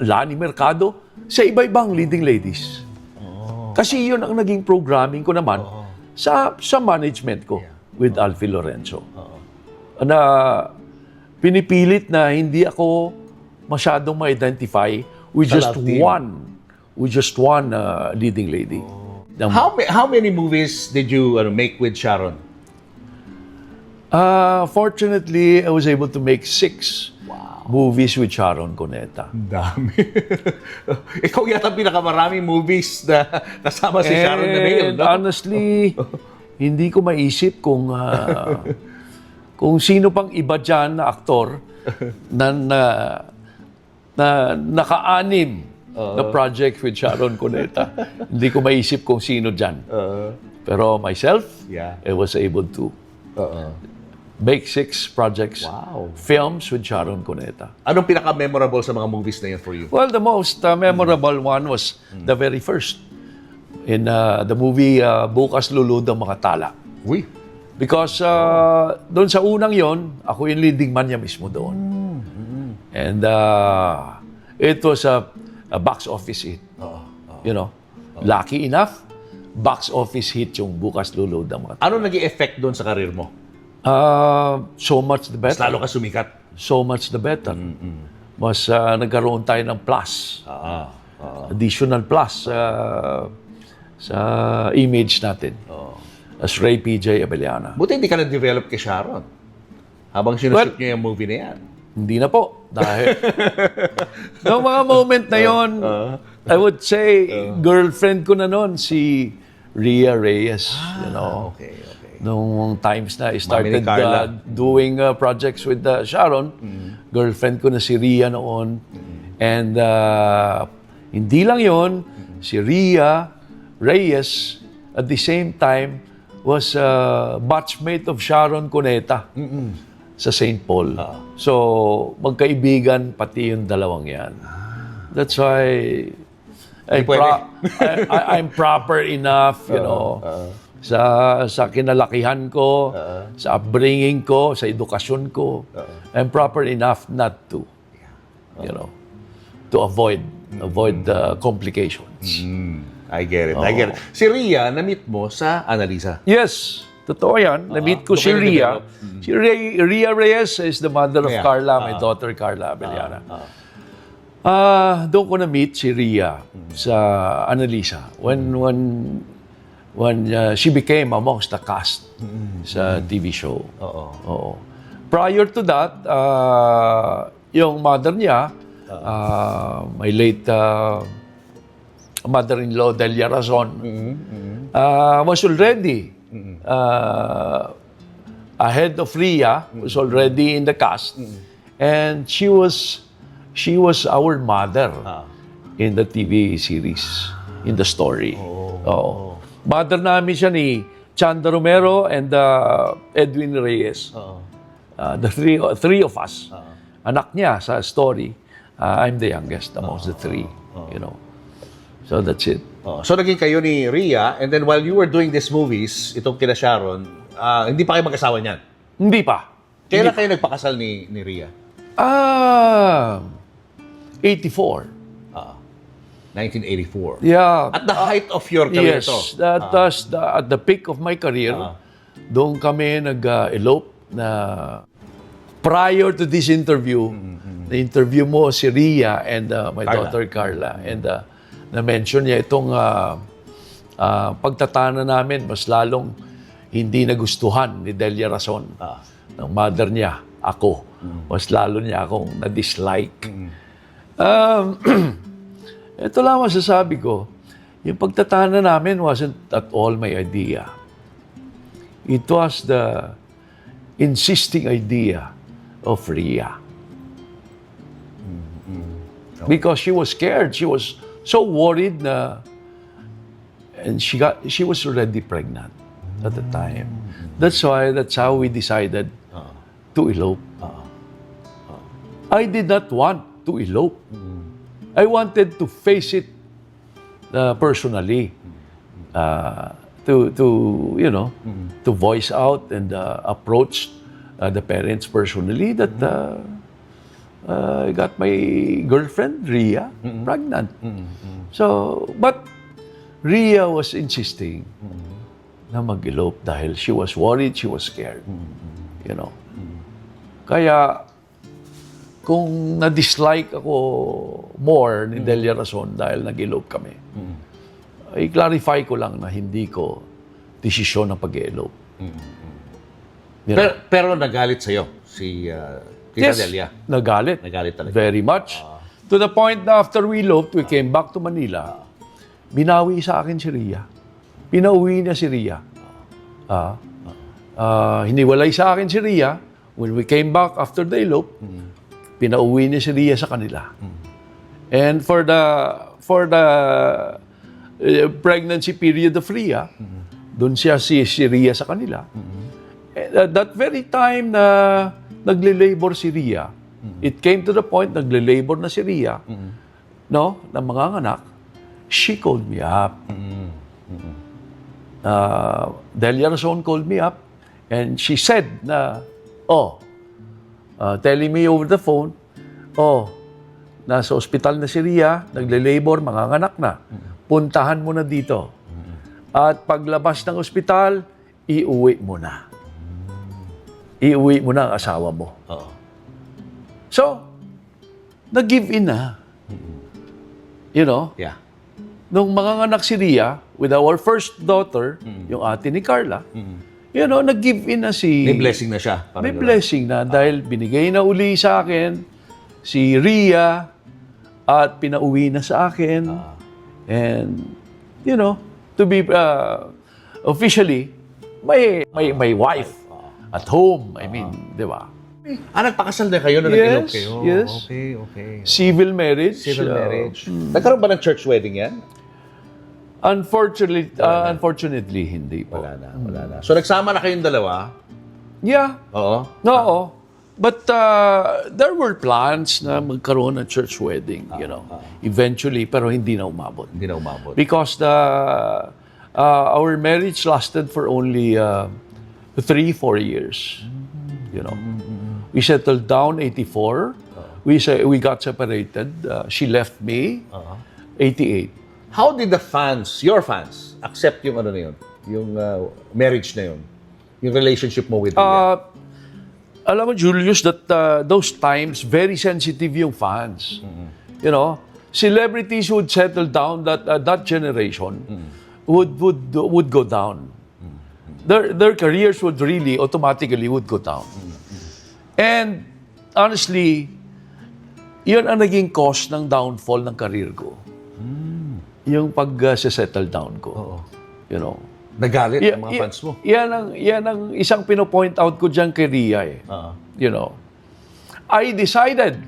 Speaker 1: Lani Mercado, sa iba-ibang leading ladies. Kasi yun ang naging programming ko naman sa management ko with Alfie Lorenzo. Na pinipilit na hindi ako masyadong ma-identify with just one leading lady.
Speaker 2: How many movies did you make with Sharon?
Speaker 1: Fortunately, I was able to make 6 movies with Sharon Cuneta.
Speaker 2: Dami. Ikaw yata pinakamaraming movies na kasama si Sharon na ngayon,
Speaker 1: And
Speaker 2: no?
Speaker 1: honestly, hindi ko maisip kung sino pang iba dyan na aktor na naka-anim na project with Sharon Cuneta. Hindi ko maisip kung sino dyan. Pero myself, I was able to make 6 projects, films with Sharon Cuneta.
Speaker 2: Anong pinaka-memorable sa mga movies na yun for you?
Speaker 1: Well, the most memorable one was the very first in the movie Bukas Lulud ang Mga Tala.
Speaker 2: Uy.
Speaker 1: Because doon sa unang yon, ako yung leading man niya mismo doon. And it was a box office hit. You know, lucky enough, box office hit yung Bukas Lulud ang Mga Tala.
Speaker 2: Ano naging effect doon sa karir mo?
Speaker 1: So much the
Speaker 2: Mas
Speaker 1: better.
Speaker 2: lalo ka sumikat.
Speaker 1: So much the better. Mas nagkaroon tayo ng plus. Additional plus sa image natin. As Ray PJ Abellana.
Speaker 2: Buti hindi ka na-develop kay Sharon. Habang sinushoot niyo yung movie na yan.
Speaker 1: Hindi na po. Dahil noong mga moment na yon, I would say, girlfriend ko na noon, si Rhea Reyes. You know.
Speaker 2: Okay.
Speaker 1: Noong times na I started
Speaker 2: Mami ni Carla.
Speaker 1: doing projects with Sharon, girlfriend ko na si Rhea noon. And hindi lang yon, si Rhea Reyes at the same time was batchmate of Sharon Cuneta sa St. Paul. So, magkaibigan pati yung dalawang yan. That's why I'm proper enough, you know, sa kinalakihan ko, sa upbringing ko, sa edukasyon ko. I'm proper enough not to, you know. to avoid complications.
Speaker 2: I get it. I get it. Si Rhea, na-meet mo sa Annalisa.
Speaker 1: Yes, totoo yan. Na-meet ko
Speaker 2: doon
Speaker 1: si
Speaker 2: kayo
Speaker 1: Rhea.
Speaker 2: na-develop.
Speaker 1: Si Rhea Reyes is the mother of
Speaker 2: Yeah.
Speaker 1: Carla, my daughter Carla Abellana. Doon ko na-meet si Rhea sa Annalisa when she became amongst the cast sa TV show. Oo. Prior to that, yung mother niya, my late mother-in-law Delia Razon, was already ahead of Rhea, was already in the cast, and she was our mother in the TV series, in the story. Oo. Mother namin siya ni Chanda Romero and Edwin Reyes. The three of us. Anak niya sa story. I'm the youngest amongst the three. You know. So that's it.
Speaker 2: So naging kayo ni Rhea, and then while you were doing these movies, itong kina Sharon, hindi pa kayo mag-asawa niyan.
Speaker 1: Hindi pa.
Speaker 2: Kailan kayo nagpakasal ni Rhea?
Speaker 1: 84.
Speaker 2: 1984.
Speaker 1: Yeah.
Speaker 2: At the height of your career to.
Speaker 1: Yes, that was at the peak of my career. Doon kami nag-elope na prior to this interview, na-interview mo si Rhea and my daughter Carla. And na-mention niya itong pagtatana namin, mas lalong hindi nagustuhan ni Delia Razon, ng mother niya, ako. Mas lalo niya akong na-dislike. Ito lang masasabi ko, yung pagtatana namin wasn't at all my idea. It was the insisting idea of Rhea. Because she was scared. She was so worried na, and she was already pregnant at the time. That's how we decided to elope. I did not want to elope. I wanted to face it personally, to voice out and approach the parents personally that I got my girlfriend Rhea pregnant. So, but Rhea was insisting na mag-elope dahil she was worried, she was scared. You know. Kaya kung na-dislike ako more ni Delia Razon dahil nag-elope kami, i-clarify ko lang na hindi ko desisyon ng pag-elope. You know?
Speaker 2: Pero nagalit sa'yo si Tita Delia.
Speaker 1: Nagalit.
Speaker 2: Nagalit talaga.
Speaker 1: Very much. To the point na after we eloped, we came back to Manila, binawi sa akin si Rhea. Pinauwi niya si Rhea. Hiniwalay sa akin si Rhea. When we came back after the elope, pinauwi niya si Rhea sa kanila. And for the pregnancy period of Rhea, doon siya si Rhea sa kanila. And at that very time na nagle-labor si Rhea, it came to the point nagle-labor na si Rhea, no, na manganganak, she called me up. Delia Razon called me up and she said na, telling me over the phone, nasa ospital na si Rhea, nagle-labor, manganganak na. Puntahan mo na dito. At paglabas ng ospital, iuwi mo na. Iuwi mo na ang asawa mo. So, nag-give in na. You know?
Speaker 2: Yeah.
Speaker 1: Nung manganganak si Rhea, with our first daughter, yung ate ni Carla, you know, nag-give in na si...
Speaker 2: May blessing na siya.
Speaker 1: May blessing na dahil binigay na uli sa akin si Rhea at pinauwi na sa akin. And, you know, to be officially, my wife at home. I mean, di ba?
Speaker 2: Nagpakasal na kayo na nag-elope kayo?
Speaker 1: Yes.
Speaker 2: Okay.
Speaker 1: Civil marriage.
Speaker 2: Civil marriage. Nagkaroon ba ng church wedding yan?
Speaker 1: Unfortunately, hindi po.
Speaker 2: Wala na. So, nagsama na kayong dalawa?
Speaker 1: Yeah.
Speaker 2: Oo.
Speaker 1: Oo. But there were plans na magkaroon ng church wedding, you know. Eventually, pero hindi na umabot.
Speaker 2: Hindi na umabot.
Speaker 1: Because our marriage lasted for only 3-4 years. You know. We settled down 84. we got separated. She left me, 88.
Speaker 2: How did the fans, your fans, accept yung ano na yun? Yung marriage na yun? Yung relationship mo with Rhea?
Speaker 1: Alam mo, Julius, that those times, very sensitive yung fans. You know, celebrities would settle down, that generation would go down. Their careers would really, automatically would go down. And honestly, yun ang naging cause ng downfall ng career ko. Yung pag-settle down ko. You know.
Speaker 2: Nagalit ang mga fans mo?
Speaker 1: Yan ang isang pinopoint out ko dyan kay Rhea eh. You know, I decided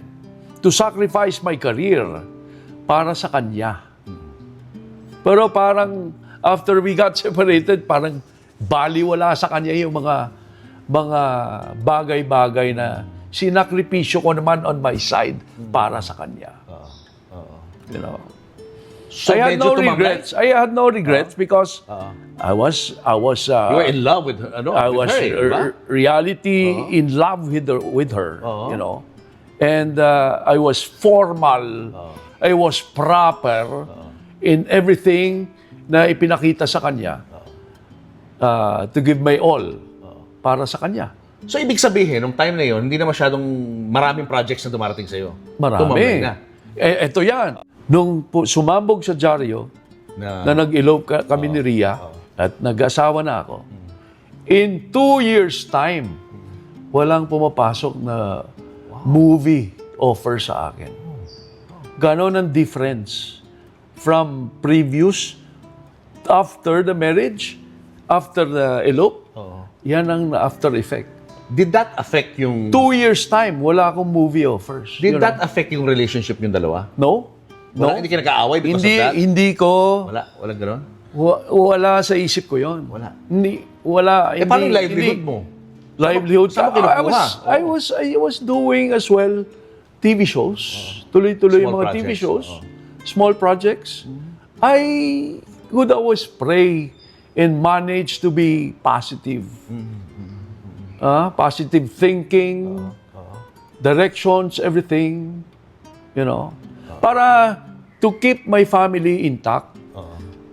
Speaker 1: to sacrifice my career para sa kanya. Pero parang after we got separated, parang baliwala sa kanya yung mga bagay-bagay na sinakripisyo ko naman on my side para sa kanya. You know.
Speaker 2: So
Speaker 1: I had
Speaker 2: medyo
Speaker 1: no
Speaker 2: tumambay?
Speaker 1: regrets. I had no regrets because I was
Speaker 2: You were in love with her,
Speaker 1: I was
Speaker 2: with her, diba?
Speaker 1: reality in love with her, you know. And I was formal. I was proper in everything na ipinakita sa kanya to give my all para sa kanya.
Speaker 2: So ibig sabihin, nung time na yun, hindi na masyadong maraming projects na dumarating sa'yo?
Speaker 1: Marami.
Speaker 2: Tumambay na.
Speaker 1: Eto yan. Nung sumambog sa dyaryo, na nag-elope kami ni Rhea at nag-asawa na ako, in 2 years' time, walang pumapasok na movie offer sa akin. Ganon ang difference from previous, after the marriage, after the elope, yan ang after effect.
Speaker 2: Did that affect yung...
Speaker 1: 2 years' time, wala akong movie offers.
Speaker 2: Did that affect yung relationship yung dalawa?
Speaker 1: No?
Speaker 2: Wala, hindi ka nag-aaway because of that?
Speaker 1: Hindi ko...
Speaker 2: Walang gano'n?
Speaker 1: Wala sa isip ko yon.
Speaker 2: Wala.
Speaker 1: Wala.
Speaker 2: Paano yung livelihood mo?
Speaker 1: Livelihood.
Speaker 2: Saan mo kinukuha?
Speaker 1: I was doing as well TV shows. Tuloy-tuloy yung
Speaker 2: Small
Speaker 1: mga TV
Speaker 2: projects,
Speaker 1: shows. Small projects. I would always pray and manage to be positive. Positive thinking, directions, everything. You know. Para to keep my family intact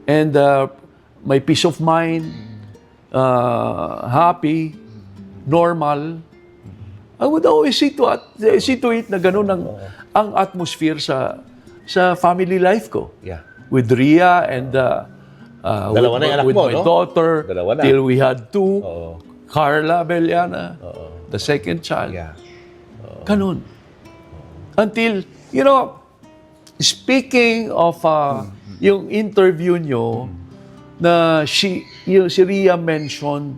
Speaker 1: and my peace of mind, happy, normal. I would always see to it na gano'n ang atmosphere sa family life ko.
Speaker 2: Yeah.
Speaker 1: With Rhea and
Speaker 2: Dalawa na yung anak
Speaker 1: with
Speaker 2: mo,
Speaker 1: my
Speaker 2: no?
Speaker 1: daughter,
Speaker 2: Dalawa na.
Speaker 1: till we had 2. Carla Abellana, the second child.
Speaker 2: Yeah.
Speaker 1: Ganun. Until, you know, speaking of yung interview nyo na si Rhea mentioned,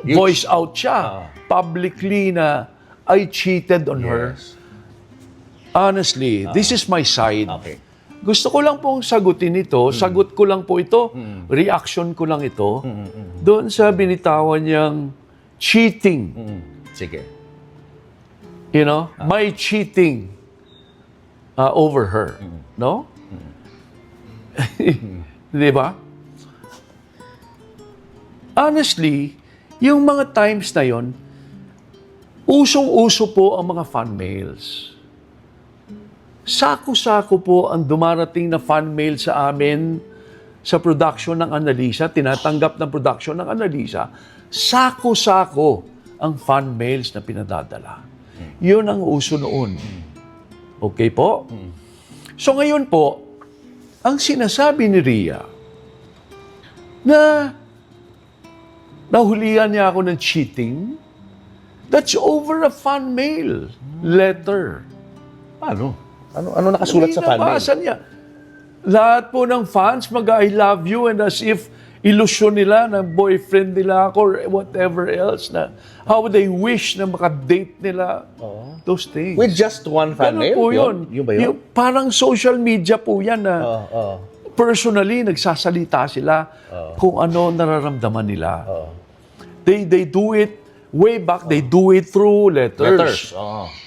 Speaker 1: voice out siya publicly na I cheated on her. Honestly, this is my side.
Speaker 2: Okay.
Speaker 1: Gusto ko lang pong sagutin ito. Sagot ko lang po ito. Reaction ko lang ito. Doon sa binitawan niyang cheating.
Speaker 2: Sige.
Speaker 1: You know? My cheating over her. No? Di ba? Honestly, yung mga times na yon, usong-uso po ang mga fan mails. Sako-sako po ang dumarating na fan mail sa amin sa production ng Analisa, tinatanggap ng production ng Analisa. Sako-sako ang fan mails na pinadadala. Yun ang uso noon. Okay po? So ngayon po, ang sinasabi ni Rhea na nahulihan niya ako ng cheating, that's over a fan mail letter.
Speaker 2: Paano? Ano nakasulat sa fan mail?
Speaker 1: Nabasa niya. Lahat po ng fans mag-I love you and as if illusion nila na boyfriend nila ako or whatever else na how they wish na makadate nila those things.
Speaker 2: With just one fan
Speaker 1: Ganun
Speaker 2: mail?
Speaker 1: po yun.
Speaker 2: Yun ba yun?
Speaker 1: Parang social media po yan na personally nagsasalita sila kung ano nararamdaman nila. They do it way back, they do it through letters.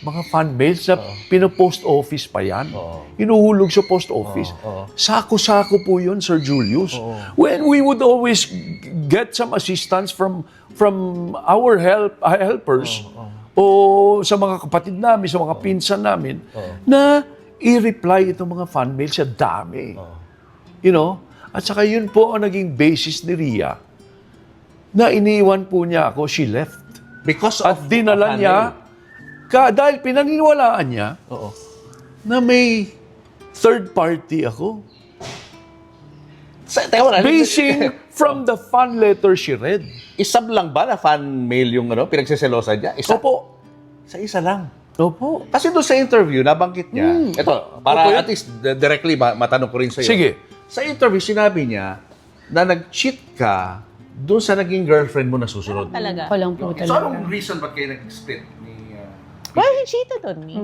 Speaker 1: Mga fan mails na pino-post office pa yan. Inuhulog sa post office. Sako-sako po yun, Sir Julius. When we would always get some assistance from our helpers o sa mga kapatid namin, sa mga pinsan namin, na i-reply itong mga fan mail sa dami. You know? At saka yun po ang naging basis ni Ria na iniwan po niya ako, she left.
Speaker 2: Because
Speaker 1: At
Speaker 2: of
Speaker 1: dinala niya, dahil pinaniniwalaan niya na may third party ako.
Speaker 2: Teka muna,
Speaker 1: Basing from the fan letter she read.
Speaker 2: isab lang ba na fan mail yung pinagsiselosan niya? Isa?
Speaker 1: Opo.
Speaker 2: Sa isa lang.
Speaker 1: Opo.
Speaker 2: Kasi doon sa interview, nabanggit niya, ito, para
Speaker 1: Opo,
Speaker 2: at least directly matanong ko rin sa'yo.
Speaker 1: Sige.
Speaker 2: Sa interview, sinabi niya na nag-cheat ka doon sa naging girlfriend mo na susunod.
Speaker 3: Talaga.
Speaker 4: Walang po
Speaker 2: So,
Speaker 4: talaga.
Speaker 2: anong reason ba't kayo nag-split ni...
Speaker 3: Well, he cheated on me.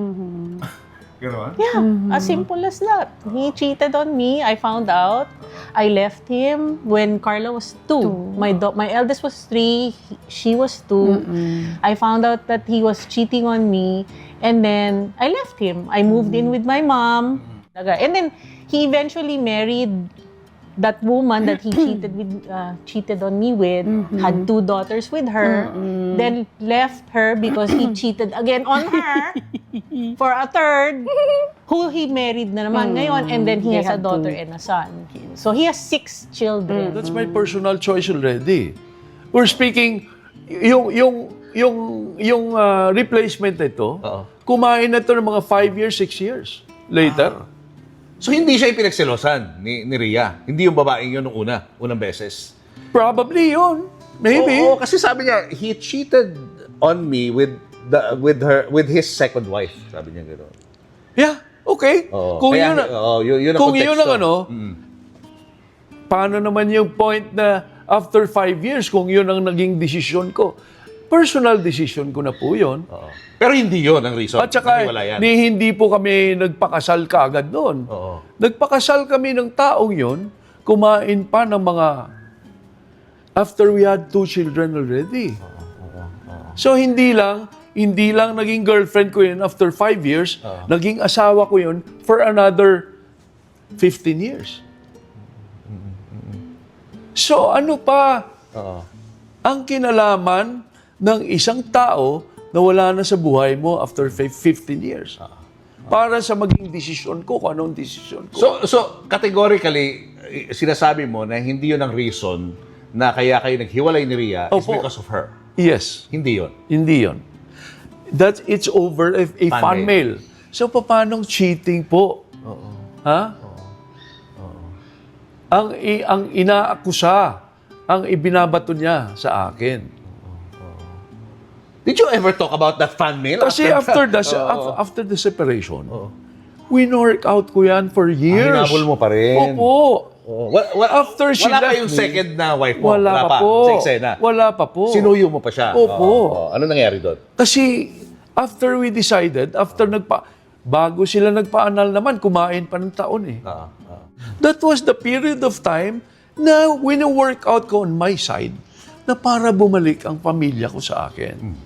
Speaker 2: Gano'n?
Speaker 3: Yeah, as simple as that. He cheated on me. I found out. I left him when Carla was 2. My eldest was 3. She was 2. I found out that he was cheating on me. And then, I left him. I moved in with my mom. And then, he eventually married that woman that he cheated on me with, had 2 daughters with her, then left her because he cheated again on her for a third, who he married na naman ngayon, and then he
Speaker 4: They
Speaker 3: has a
Speaker 4: had
Speaker 3: daughter
Speaker 4: 2.
Speaker 3: and a son. So he has 6 children.
Speaker 1: That's my personal choice already. We're speaking, yung replacement nito, kumain na ito ng mga 5 years, 6 years later.
Speaker 2: So, hindi siya yung pinagselosan ni Ria. Hindi yung babaeng yun nung unang beses.
Speaker 1: Probably yun. Maybe.
Speaker 2: Oo, kasi sabi niya, he cheated on me with his second wife. Sabi niya gano'n.
Speaker 1: Yeah, okay.
Speaker 2: Oo.
Speaker 1: Kung
Speaker 2: Kaya,
Speaker 1: yun,
Speaker 2: yun ang
Speaker 1: kung
Speaker 2: konteksto.
Speaker 1: yun ang paano naman yung point na after 5 years, kung yun ang naging desisyon ko? Personal decision ko na po yun.
Speaker 2: Oo. Pero hindi yun ang reason.
Speaker 1: At saka,
Speaker 2: Nahiwalayan.
Speaker 1: hindi po kami nagpakasal kaagad doon.
Speaker 2: Oo.
Speaker 1: Nagpakasal kami ng taong yun, kumain pa ng mga, after we had 2 children already. So, hindi lang naging girlfriend ko yun after 5 years, naging asawa ko yun for another 15 years. So, ano pa ang kinalaman ng isang tao na wala na sa buhay mo after 15 years? Para sa maging desisyon ko, kung anong desisyon ko.
Speaker 2: So, categorically, sinasabi mo na hindi yun ang reason na kaya kayo naghiwalay ni Ria is
Speaker 1: Opo.
Speaker 2: because of her.
Speaker 1: Yes.
Speaker 2: Hindi yun.
Speaker 1: Hindi yun. That it's over a fan mail. So, paanong cheating po? Ha? Ang inaakusa, ang ibinabato niya sa akin.
Speaker 2: Did you ever talk about that fan mail?
Speaker 1: Kasi after the separation, winork out ko yan for years.
Speaker 2: Hinabol mo pa rin.
Speaker 1: Opo. After she
Speaker 2: wala
Speaker 1: left
Speaker 2: kayong
Speaker 1: me,
Speaker 2: second na wife mo?
Speaker 1: Wala pa po.
Speaker 2: Sa eksena?
Speaker 1: Wala pa po.
Speaker 2: Sinuyo mo pa siya?
Speaker 1: Opo.
Speaker 2: Ano nangyari doon?
Speaker 1: Kasi after we decided, bago sila nagpa-anal naman, kumain pa ng taon eh. That was the period of time na wino-work out ko on my side na para bumalik ang pamilya ko sa akin.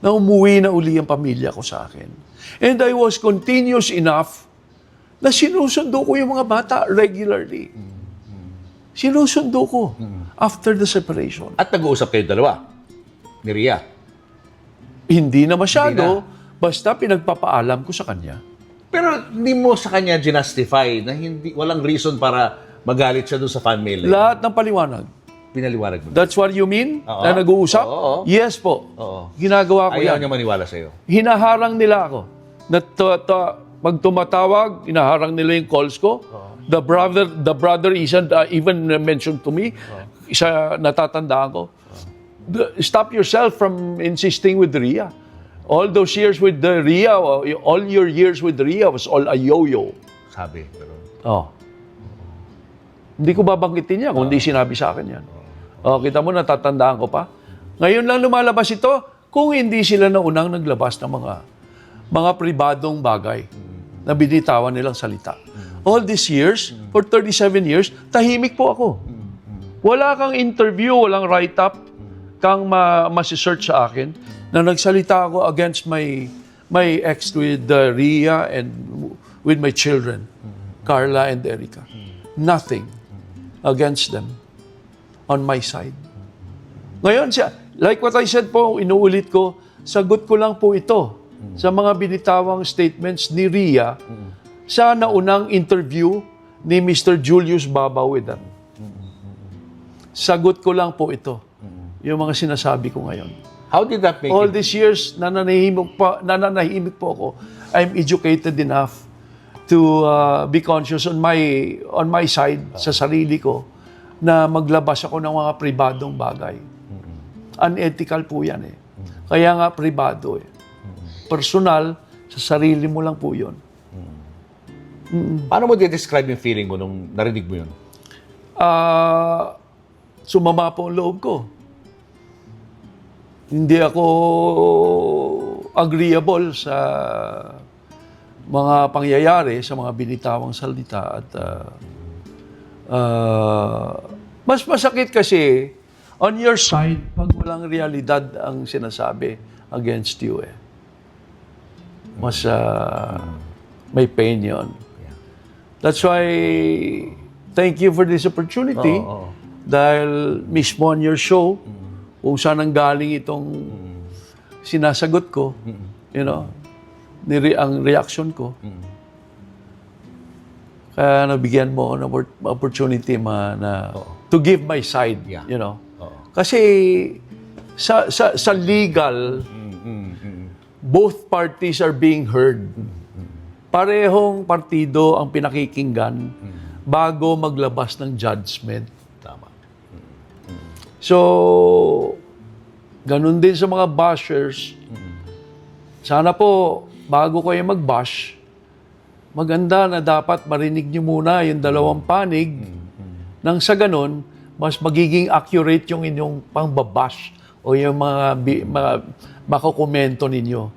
Speaker 1: Na umuwi na uli ang pamilya ko sa akin. And I was continuous enough na sinusundo ko yung mga bata regularly. Sinusundo ko after the separation.
Speaker 2: At nag-uusap kayo dalawa ni Ria?
Speaker 1: Hindi na masyado,
Speaker 2: Hindi
Speaker 1: basta pinagpapaalam ko sa kanya.
Speaker 2: Pero hindi mo sa kanya ginastify na walang reason para magalit siya doon sa fan mail.
Speaker 1: Lahat ng paliwanag.
Speaker 2: Pinaliwanag mo.
Speaker 1: That's what you mean?
Speaker 2: Oo.
Speaker 1: Na nag-uusap?
Speaker 2: Oo.
Speaker 1: Yes po.
Speaker 2: Oo.
Speaker 1: Ginagawa ko
Speaker 2: Ayaw
Speaker 1: yan.
Speaker 2: niya maniwala sa'yo.
Speaker 1: Hinaharang nila ako. Pag tumatawag, hinaharang nila yung calls ko. The brother even mentioned to me, isa natatandaan ko, stop yourself from insisting with Ria. All those years with the Ria, all your years with Ria was all a yo-yo.
Speaker 2: Sabi. Pero,
Speaker 1: Hindi ko babanggitin niya kung hindi sinabi sa akin yan. Kita mo, natatandaan ko pa. Ngayon lang lumalabas ito kung hindi sila na unang naglabas ng mga pribadong bagay na binitawan nilang salita. All these years, for 37 years, tahimik po ako. Wala kang interview, walang write-up, kang masisearch sa akin na nagsalita ako against my ex with Ria and with my children, Carla and Erica. Nothing against them on my side. Ngayon, like what I said po, inuulit ko, sagot ko lang po ito sa mga binitawang statements ni Ria sa naunang interview ni Mr. Julius Babawidan. Sagot ko lang po ito. Yung mga sinasabi ko ngayon.
Speaker 2: How did that make
Speaker 1: All
Speaker 2: you...
Speaker 1: these years, nananahimik po ako. I'm educated enough to be conscious on my side, sa sarili ko, na maglabas ako ng mga pribadong bagay. Unethical po yan eh. Kaya nga pribado eh. Personal, sa sarili mo lang po yun.
Speaker 2: Paano mo describe yung feeling mo nung narinig mo yun?
Speaker 1: Sumama po ang loob ko. Hindi ako agreeable sa mga pangyayari, sa mga binitawang salita. At mas masakit kasi on your side pag walang realidad ang sinasabi against you eh. Mas may pain yun. That's why thank you for this opportunity dahil mismo on your show kung saan ang galing itong sinasagot ko, you know, ang reaction ko. Kaya nabigyan mo ako ng opportunity to give my side, you know. Kasi sa legal, both parties are being heard. Parehong partido ang pinakikinggan bago maglabas ng judgment.
Speaker 2: Tama.
Speaker 1: So, ganun din sa mga bashers. Sana po, bago kayo mag-bash, maganda na dapat marinig nyo muna yung dalawang panig nang sa ganun, mas magiging accurate yung inyong pangbabash o yung mga makakomento ninyo.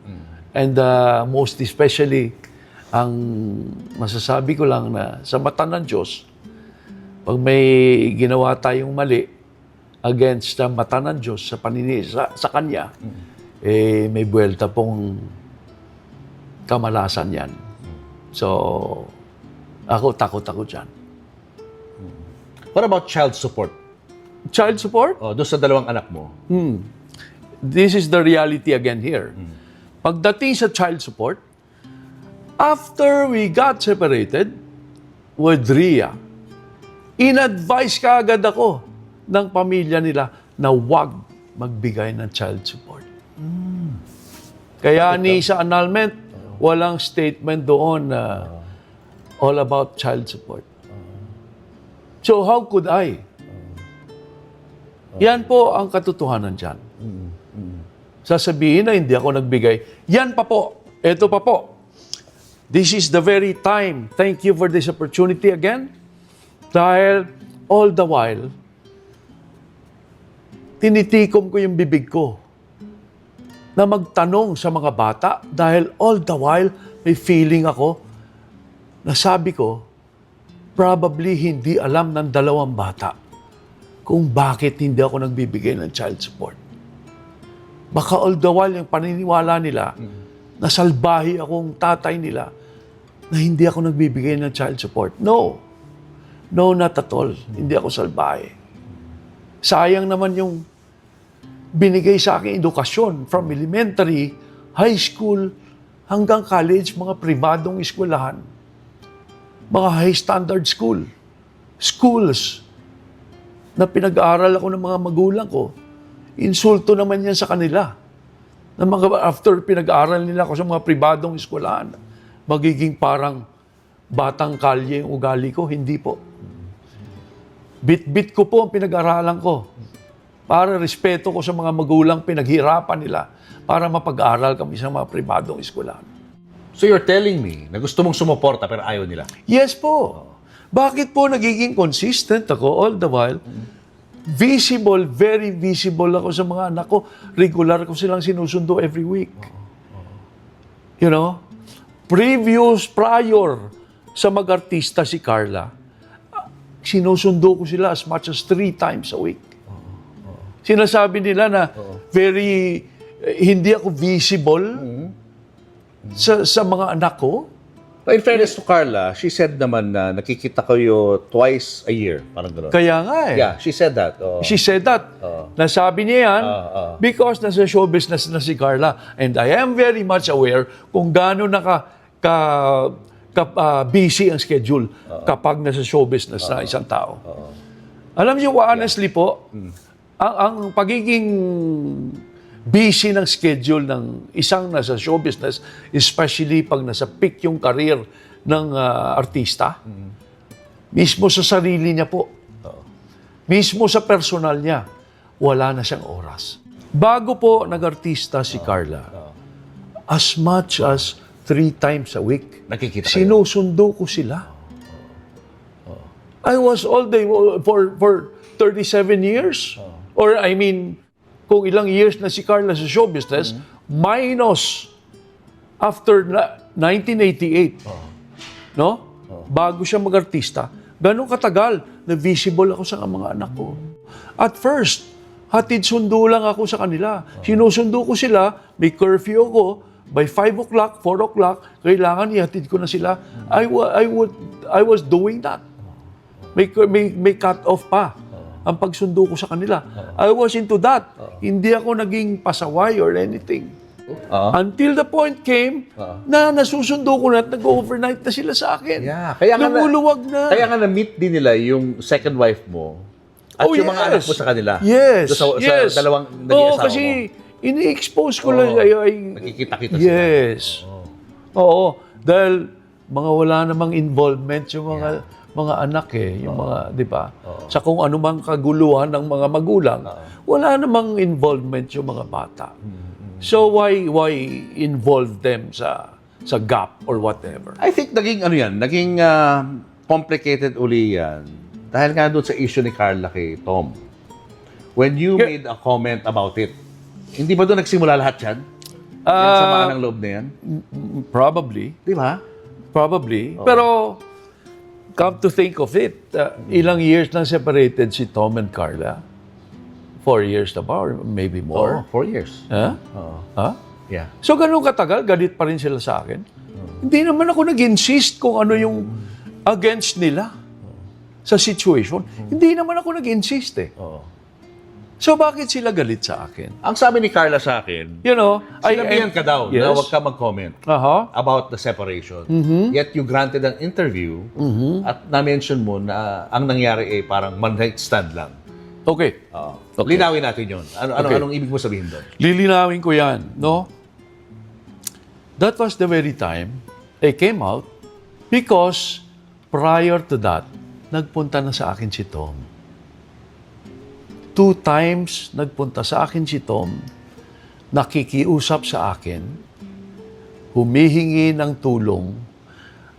Speaker 1: And most especially, ang masasabi ko lang na sa mata ng Diyos, pag may ginawa tayong mali against sa mata ng Diyos, sa Kanya, eh may buwelta pong kamalasan yan. So, takot ako dyan.
Speaker 2: What about child support?
Speaker 1: Child support?
Speaker 2: Doon sa dalawang anak mo.
Speaker 1: This is the reality again here. Pagdating sa child support, after we got separated with Ria, in-advise ka agad ako ng pamilya nila na huwag magbigay ng child support. Kaya ni sa annulment, walang statement doon na all about child support. So how could I? Yan po ang katotohanan dyan. Sasabihin na hindi ako nagbigay. Yan pa po. Ito pa po. This is the very time. Thank you for this opportunity again. Dahil all the while, tinitikom ko yung bibig ko na magtanong sa mga bata dahil all the while may feeling ako na sabi ko, probably hindi alam ng dalawang bata kung bakit hindi ako nagbibigay ng child support. Baka all the while yung paniniwala nila na salbahi akong tatay nila na hindi ako nagbibigay ng child support. No. No, not at all. Hindi ako salbahi. Sayang naman yung binigay sa akin edukasyon from elementary, high school, hanggang college, mga pribadong eskwelahan. Mga high standard schools na pinag-aaral ako ng mga magulang ko. Insulto naman yan sa kanila. After pinag-aaral nila ako sa mga pribadong eskwelahan, magiging parang batang kalye yung ugali ko. Hindi po. Bit-bit ko po ang pinag-aralan ko. Para respeto ko sa mga magulang pinaghirapan nila para mapag-aral kami sa mga pribadong eskwelahan.
Speaker 2: So you're telling me na gusto mong sumuporta pero ayaw nila?
Speaker 1: Yes po. Bakit po nagiging consistent ako all the while? Visible, very visible ako sa mga anak ko. Regular ko silang sinusundo every week. You know? Prior sa mag-artista si Carla, sinusundo ko sila as much as 3 times a week. Sinasabi nila na hindi ako visible sa mga anak ko.
Speaker 2: In fairness to Carla, she said naman na nakikita kayo twice a year. Parang gano'n.
Speaker 1: Kaya nga eh.
Speaker 2: Yeah, she said that. Oh.
Speaker 1: She said that. Nasabi niya yan because nasa show business na si Carla. And I am very much aware kung gaano busy ang schedule kapag nasa show business na isang tao. Alam niyo, honestly po, ang pagiging busy ng schedule ng isang nasa show business, especially pag nasa peak yung career ng artista, mismo sa sarili niya po, mismo sa personal niya, wala na siyang oras. Bago po nag-artista si Carla, as much as 3 times a week,
Speaker 2: Nakikita kayo?
Speaker 1: sinusundo ko sila. I was all day for 37 years. Or I mean, kung ilang years na si Carla sa show business, minus after 1988, no? Bago siya mag-artista, ganun katagal na visible ako sa mga anak ko. At first, hatid sundo lang ako sa kanila. Sinusundo ko sila, may curfew ako, by 5 o'clock, 4 o'clock, kailangan ihatid ko na sila. I was doing that. May cut-off pa ang pagsundo ko sa kanila. I was into that. Hindi ako naging pasaway or anything. Until the point came na nasusundo ko na at nag-overnight na sila sa akin.
Speaker 2: Yeah. Kaya nga
Speaker 1: Lumuluwag na.
Speaker 2: Kaya nga na-meet din nila yung second wife mo at yung mga anak mo sa kanila.
Speaker 1: Yes.
Speaker 2: Sa dalawang naging asawa
Speaker 1: kasi
Speaker 2: mo.
Speaker 1: ini-expose ko lang sa'yo.
Speaker 2: Nakikita-kita sila.
Speaker 1: Yes. Oo. Dahil mga wala namang involvement yung mga anak yung mga, di ba? Sa kung anumang kaguluhan ng mga magulang, wala namang involvement yung mga bata. So why involve them sa gap or whatever?
Speaker 2: I think naging complicated uli yan. Dahil nga doon sa issue ni Carla kay Tom. When you made a comment about it, hindi ba doon nagsimula lahat yan? Yung samaan ng loob na yan?
Speaker 1: Probably.
Speaker 2: Di ba?
Speaker 1: Probably. Pero, come to think of it, ilang years na separated si Tom and Carla? 4 years na ba? Or maybe more?
Speaker 2: 4 years.
Speaker 1: Ha? Ha?
Speaker 2: Yeah.
Speaker 1: So, ganun katagal, galit pa rin sila sa akin. Hindi naman ako nag-insist kung ano yung against nila sa situation. Hindi naman ako nag-insist eh. So, bakit sila galit sa akin?
Speaker 2: Ang sabi ni Carla sa akin,
Speaker 1: You know,
Speaker 2: sinabihan ka daw na huwag ka mag-comment
Speaker 1: Aha.
Speaker 2: about the separation. Yet you granted an interview at na-mention mo na ang nangyari ay parang one-night stand lang.
Speaker 1: Okay. Okay.
Speaker 2: Linawin natin yun. Anong ibig mo sabihin doon?
Speaker 1: Lilinawin ko yan, no? That was the very time I came out because prior to that, nagpunta na sa akin si Tom. 2 times nagpunta sa akin si Tom, nakikiusap sa akin, humihingi ng tulong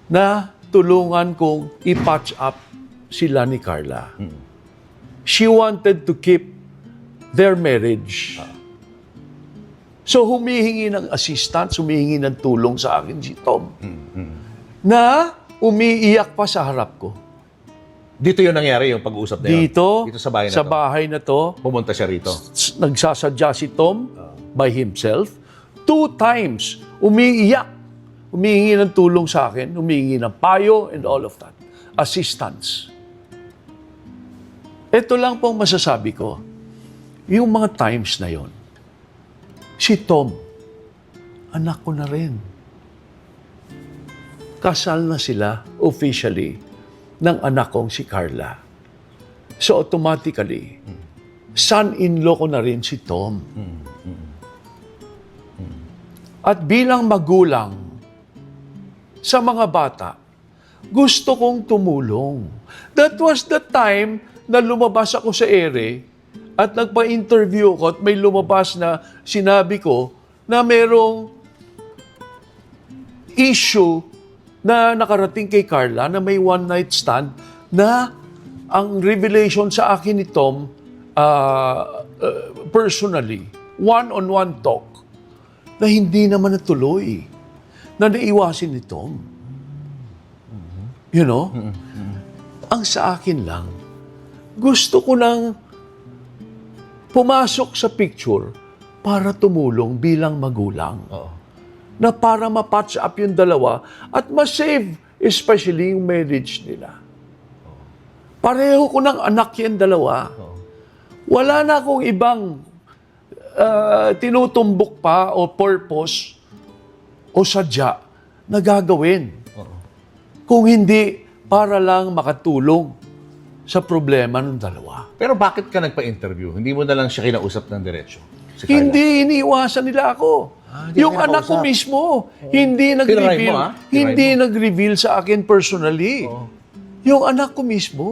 Speaker 1: na tulungan kong i-patch up sila ni Carla. She wanted to keep their marriage. So humihingi ng assistance, humihingi ng tulong sa akin si Tom. Na umiiyak pa sa harap ko.
Speaker 2: Dito yung nangyari, yung pag-uusap na yun?
Speaker 1: Dito
Speaker 2: sa bahay na
Speaker 1: sa
Speaker 2: to?
Speaker 1: bahay na to,
Speaker 2: Pumunta siya rito?
Speaker 1: nagsasadya si Tom by himself. 2 times, umiiyak. Humihingi ng tulong sa akin, humihingi ng payo and all of that. Assistance. Ito lang pong masasabi ko. Yung mga times na yon, si Tom, anak ko na rin. Kasal na sila officially ng anak kong si Carla. So automatically, son-in-law ko na rin si Tom. At bilang magulang sa mga bata, gusto kong tumulong. That was the time na lumabas ako sa ere at nagpa-interview ko at may lumabas na sinabi ko na merong issue na nakarating kay Carla na may one-night stand na ang revelation sa akin ni Tom personally, one-on-one talk, na hindi naman natuloy, na naiwasin ni Tom. You know? Ang sa akin lang, gusto ko nang pumasok sa picture para tumulong bilang magulang. na para ma-patch up yung dalawa at ma-save especially yung marriage nila. Pareho ko ng anak yung dalawa. Wala na akong ibang tinutumbok pa o purpose o sadya na gagawin. Kung hindi para lang makatulong sa problema ng dalawa.
Speaker 2: Pero bakit ka nagpa-interview? Hindi mo na lang siya kinausap ng diretsyo? Si Carla?
Speaker 1: Hindi iniiwasan nila ako.
Speaker 2: Hindi
Speaker 1: Yung
Speaker 2: ka
Speaker 1: anak ko
Speaker 2: kinakausap.
Speaker 1: mismo, hindi
Speaker 2: Tinry
Speaker 1: nag-reveal.
Speaker 2: mo, ah? Tinry
Speaker 1: Hindi
Speaker 2: mo.
Speaker 1: nag-reveal sa akin personally. Yung anak ko mismo.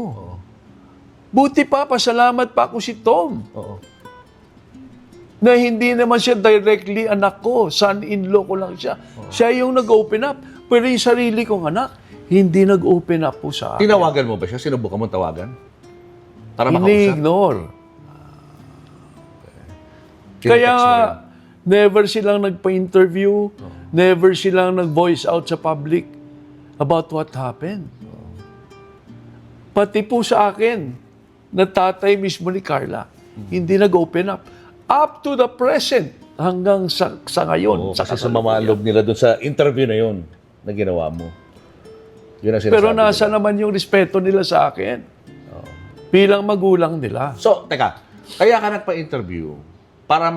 Speaker 1: Buti pa, pasalamat pa ako si Tom.
Speaker 2: Oo.
Speaker 1: Na hindi naman siya directly anak ko. Son-in-law ko lang siya. Siya yung nag-open up. Pero yung sarili kong anak, hindi nag-open up po sa akin.
Speaker 2: Tinawagan mo ba siya? Sinubukan mo tawagan? Para makausap?
Speaker 1: Ini-ignore. Kaya nga, never silang nagpa-interview, never silang nag-voice out sa public about what happened. Pati po sa akin, na tatay mismo ni Carla, hindi nag-open up. Up to the present, hanggang sa ngayon.
Speaker 2: Oo, kasi sumama ang loob nila doon sa interview na yun na ginawa mo. Yun ang sinasabi
Speaker 1: Pero nasa
Speaker 2: nila.
Speaker 1: naman yung respeto nila sa akin. Bilang magulang nila.
Speaker 2: So, teka, kaya ka nagpa-interview para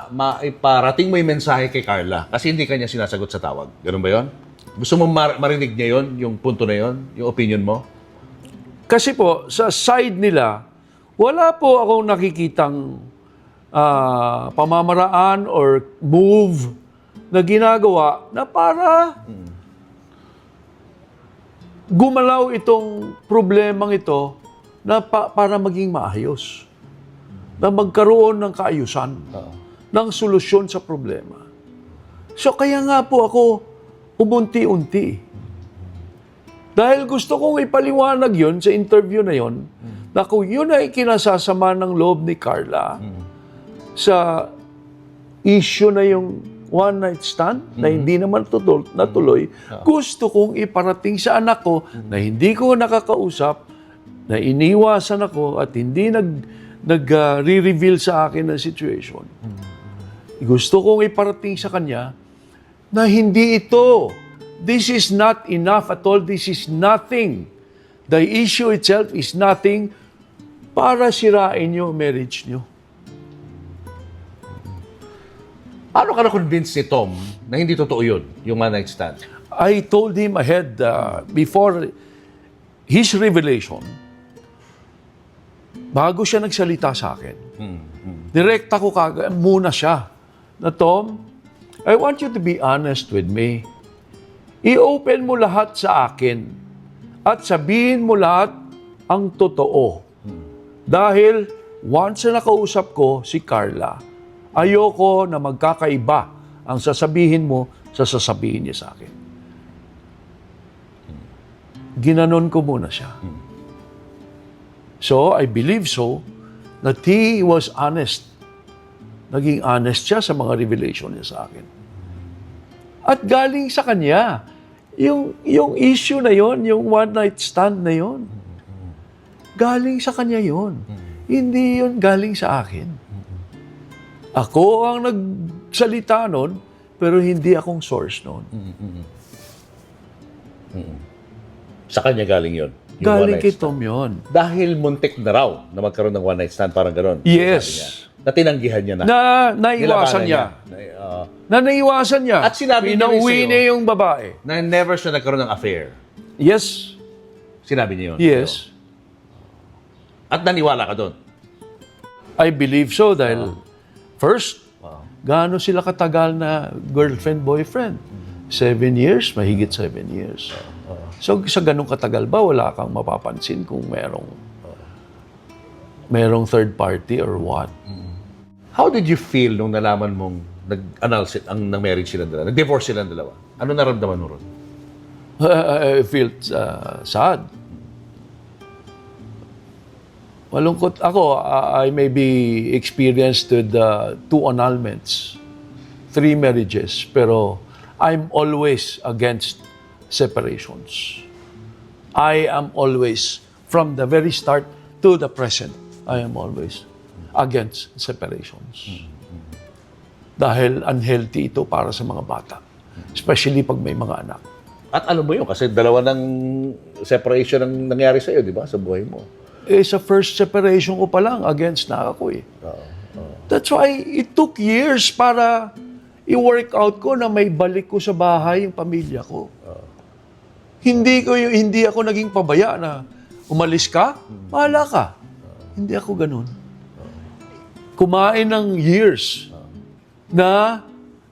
Speaker 2: maiparating mo yung mensahe kay Carla kasi hindi kanya sinasagot sa tawag. Ganun ba yun? Gusto mo marinig niya yun, yung punto na yun, yung opinion mo?
Speaker 1: Kasi po, sa side nila, wala po akong nakikitang pamamaraan or move na ginagawa na para gumalaw itong problemang ito na para maging maayos. Na magkaroon ng kaayusan, ng solusyon sa problema. So kaya nga po ako umunti-unti. Dahil gusto kong ipaliwanag yun sa interview na yun, na kung yun ay kinasasama ng loob ni Carla sa issue na yung one night stand na hindi naman natuloy, gusto kong iparating sa anak ko na hindi ko nakakausap, na iniwasan ako at hindi nag-re-reveal sa akin ng situation. Gusto kong iparating sa kanya na hindi ito. This is not enough at all. This is nothing. The issue itself is nothing para sirain yung marriage nyo.
Speaker 2: Paano ka na-convince si Tom na hindi totoo yun, yung one night stand?
Speaker 1: I told him ahead, before his revelation, bago siya nagsalita sa akin, direkta ko muna siya, na Tom, I want you to be honest with me. I-open mo lahat sa akin at sabihin mo lahat ang totoo. Dahil once na nakausap ko si Carla, ayoko na magkakaiba ang sasabihin mo sa sasabihin niya sa akin. Ginanon ko muna siya. So, I believe so, that he was honest. Naging honest siya sa mga revelation niya sa akin. At galing sa kanya, yung issue na yon, yung one night stand na yon, galing sa kanya yon. Hindi yon galing sa akin. Ako ang nagsalita nun, pero hindi akong source nun.
Speaker 2: Sa kanya galing yun. yung one
Speaker 1: Galing
Speaker 2: night
Speaker 1: kay
Speaker 2: stand.
Speaker 1: Tom yun.
Speaker 2: Dahil muntik na raw na magkaroon ng one night stand, parang gano'n.
Speaker 1: Yes.
Speaker 2: Sabi niya. Na tinanggihan niya na.
Speaker 1: Na naiwasan
Speaker 2: Nilabanan
Speaker 1: niya. Na naiwasan niya.
Speaker 2: At sinabi niya rin
Speaker 1: Pinauwi
Speaker 2: sa'yo.
Speaker 1: niya yung babae.
Speaker 2: Na never siya nagkaroon ng affair.
Speaker 1: Yes.
Speaker 2: Sinabi niya yun.
Speaker 1: Yes.
Speaker 2: At naniwala ka doon.
Speaker 1: I believe so dahil first, gaano sila katagal na girlfriend-boyfriend? 7 years, mahigit 7 years. So sa ganung katagal ba, wala kang mapapansin kung merong third party or what?
Speaker 2: How did you feel nung nalaman mong nag-annul ang marriage silang dalawa? Nag-divorce silang dalawa? Ano naramdaman mo ron?
Speaker 1: I felt sad. Malungkot ako. I may be experienced with 2 annulments, 3 marriages, pero I'm always against separations. I am always, from the very start to the present, I am always against separations. Dahil unhealthy ito para sa mga bata. Especially pag may mga anak.
Speaker 2: At alam mo yun, kasi dalawa ng separation ang nangyari sa'yo, di ba, sa buhay mo.
Speaker 1: Eh, sa first separation ko pa lang, against na ako eh. That's why it took years para i-work out ko na may balik ko sa bahay yung pamilya ko. Hindi ako naging pabaya na umalis ka, mahala ka. Hindi ako ganun. Kumain ng years na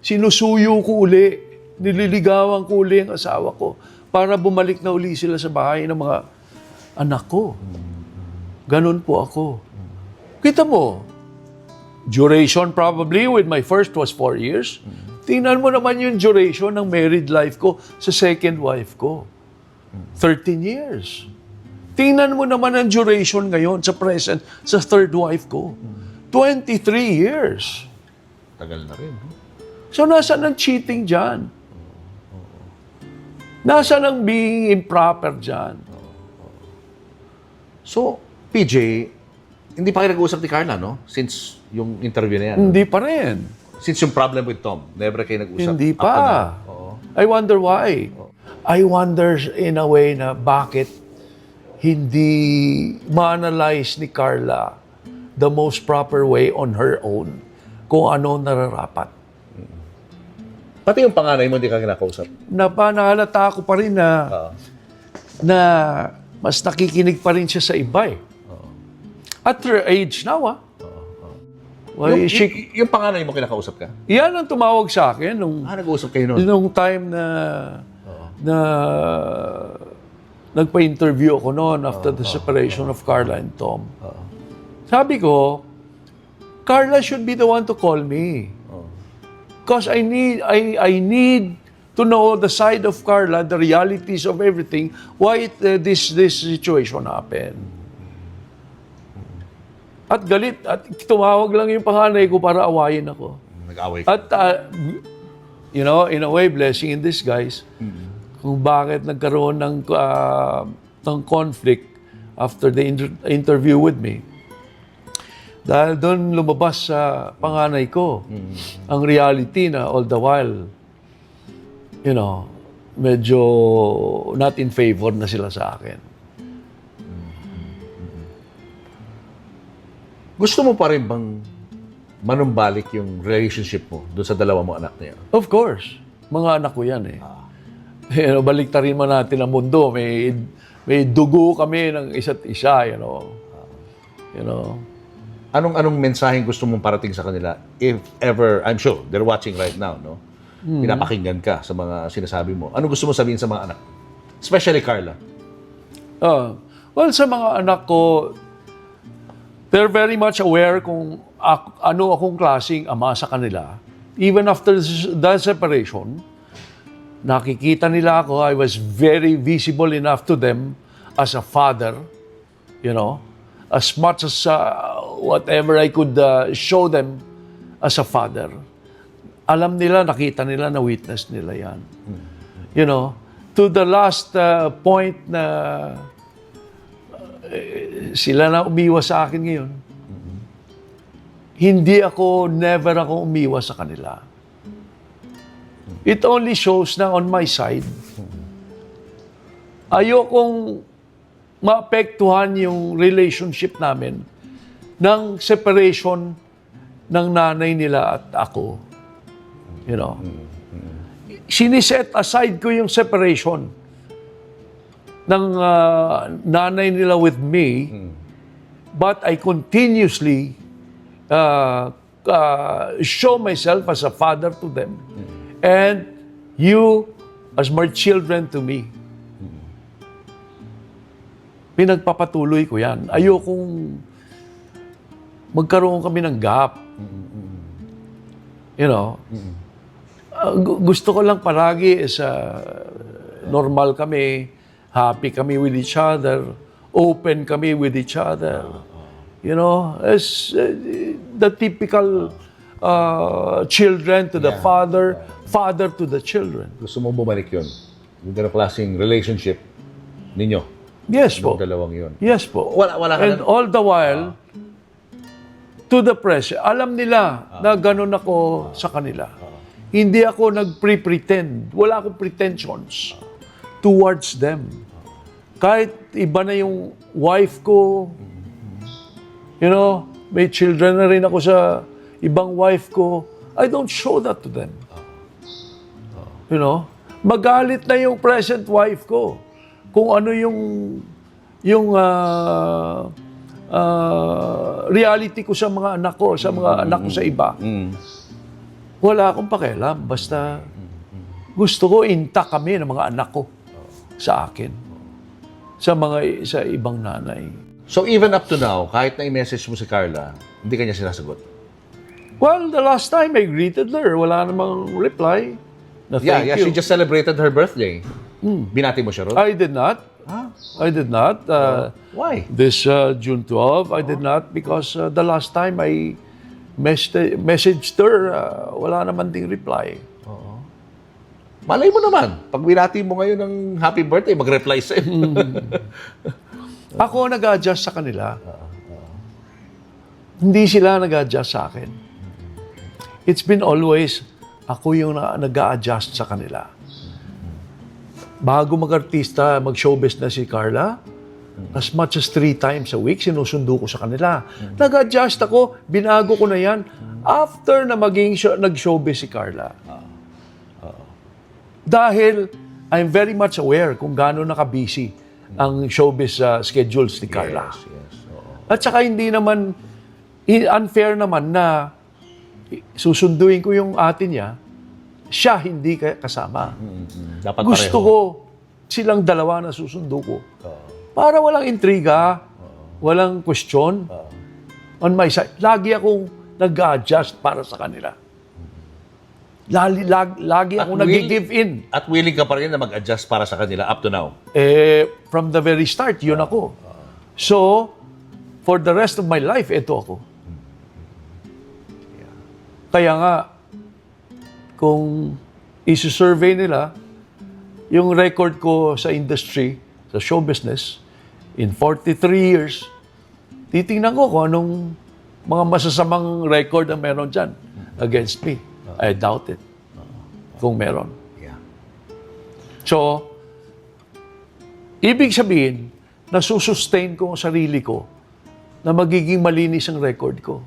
Speaker 1: sinusuyo ko uli, nililigawan ko uli ang asawa ko para bumalik na uli sila sa bahay ng mga anak ko. Ganun po ako. Kita mo, duration probably with my first was 4 years. Tingnan mo naman yung duration ng married life ko sa second wife ko. 13 years. Tingnan mo naman ang duration ngayon sa present, sa third wife ko. 23 years.
Speaker 2: Tagal na rin.
Speaker 1: So, nasaan ang cheating dyan? Nasaan ang being improper dyan?
Speaker 2: So, PJ, hindi pa kayo nag-uusap ni Carla, no? Since yung interview na yan.
Speaker 1: Hindi pa rin.
Speaker 2: Since yung problem with Tom, never kayo nag-usap?
Speaker 1: Hindi
Speaker 2: Up to now.
Speaker 1: pa.
Speaker 2: Oo.
Speaker 1: I wonder why. I wonder in a way na bakit hindi ma-analyze ni Carla the most proper way on her own kung ano nararapat.
Speaker 2: Pati yung panganay mo, hindi ka kinakausap?
Speaker 1: Nahalata ko pa rin na mas nakikinig pa rin siya sa iba eh. At her age now, Why,
Speaker 2: Yung panganay mo, kinakausap ka?
Speaker 1: yan ang tumawag sa akin nung
Speaker 2: Nag-uusap kayo noon?
Speaker 1: nung time na nagpa-interview ako noon after the separation of Carla and Tom. Sabi ko, Carla should be the one to call me. Because I need to know the side of Carla, the realities of everything, why this situation happened. At galit, at tumawag lang yung panganay ko para awayin ako.
Speaker 2: Nag-away ka?
Speaker 1: At, in a way, blessing in disguise, kung bakit nagkaroon ng conflict after the interview with me. Dahil doon lumabas sa panganay ko ang reality na all the while, medyo not in favor na sila sa akin.
Speaker 2: Gusto mo pa rin bang manumbalik yung relationship mo doon sa dalawa mong anak na yan?
Speaker 1: Of course. Mga anak ko yan eh. Baliktarin man natin ang mundo. May dugo kami ng isa't isa,
Speaker 2: Anong mensaheng gusto mong parating sa kanila? If ever, I'm sure, they're watching right now, no? Pinapakinggan ka sa mga sinasabi mo. Anong gusto mo sabihin sa mga anak? Especially Carla.
Speaker 1: Well, sa mga anak ko, they're very much aware kung ano akong klaseng ama sa kanila. Even after the separation, nakikita nila ako, I was very visible enough to them as a father, as much as whatever I could show them as a father. Alam nila, nakita nila, na-witness nila yan. To the last point na sila na umiwas sa akin ngayon. Never ako umiwas sa kanila. It only shows na on my side, ayokong maapektuhan yung relationship namin ng separation ng nanay nila at ako. Siniset aside ko yung separation ng nanay nila with me, but I continuously show myself as a father to them, and you as my children to me. Pinagpapatuloy ko yan. Ayokong magkaroon kami ng gap. Gusto ko lang palagi normal kami, happy kami with each other, open kami with each other. As the typical children to the father, father to the children.
Speaker 2: Gusto mo bumalik yun? Yung ganong klaseng relationship ninyo?
Speaker 1: Yes po.
Speaker 2: Yung dalawang yun?
Speaker 1: Yes po.
Speaker 2: Wala ka
Speaker 1: And all the while, to the press, alam nila na ganun ako sa kanila. Hindi ako nag-pretend. Wala akong pretensions towards them. Kahit iba na yung wife ko, you know, may children na rin ako sa ibang wife ko, I don't show that to them. You know, magalit na yung present wife ko kung ano yung reality ko sa mga anak ko, sa mga anak ko sa iba. Wala akong pakialam. Basta gusto ko intact kami ng mga anak ko sa akin. Sa ibang nanay.
Speaker 2: So even up to now, kahit na i-message mo si Carla, hindi ka niya sinasagot?
Speaker 1: Well, the last time I greeted her, wala namang reply. Na thank you.
Speaker 2: She just celebrated her birthday. Binati mo siya ron?
Speaker 1: I did not. I did not.
Speaker 2: Why?
Speaker 1: This June 12, I did not because the last time I messaged her, wala naman ding reply.
Speaker 2: Malay mo naman, pag binati mo ngayon ng happy birthday, mag-reply sa'yo.
Speaker 1: Ako nag-adjust sa kanila. Hindi sila nag-adjust sa akin. It's been always ako yung nag-a-adjust sa kanila. Bago mag-artista, mag-showbiz na si Carla, as much as 3 times a week, sinusundo ko sa kanila. Nag-adjust ako, binago ko na yan after na nag-showbiz si Carla. Dahil I'm very much aware kung gaano naka-busy ang showbiz schedules ni Carla. At saka hindi naman, unfair naman na susunduin ko yung ate niya, siya hindi kasama.
Speaker 2: Dapat
Speaker 1: Gusto ko silang dalawa na susundo ko. Para walang intriga, walang question. On my side, lagi akong nag-adjust para sa kanila. Lagi akong nag-give in.
Speaker 2: At willing ka pa rin na mag-adjust para sa kanila up to now?
Speaker 1: From the very start, yun ako. So, for the rest of my life, ito ako. Kaya nga, kung isi-survey nila, yung record ko sa industry, sa show business, in 43 years, titingnan ko kung anong mga masasamang record ang meron dyan against me. I doubt it. Kung meron. So, ibig sabihin, nasusustain ko ang sarili ko na magiging malinis ang record ko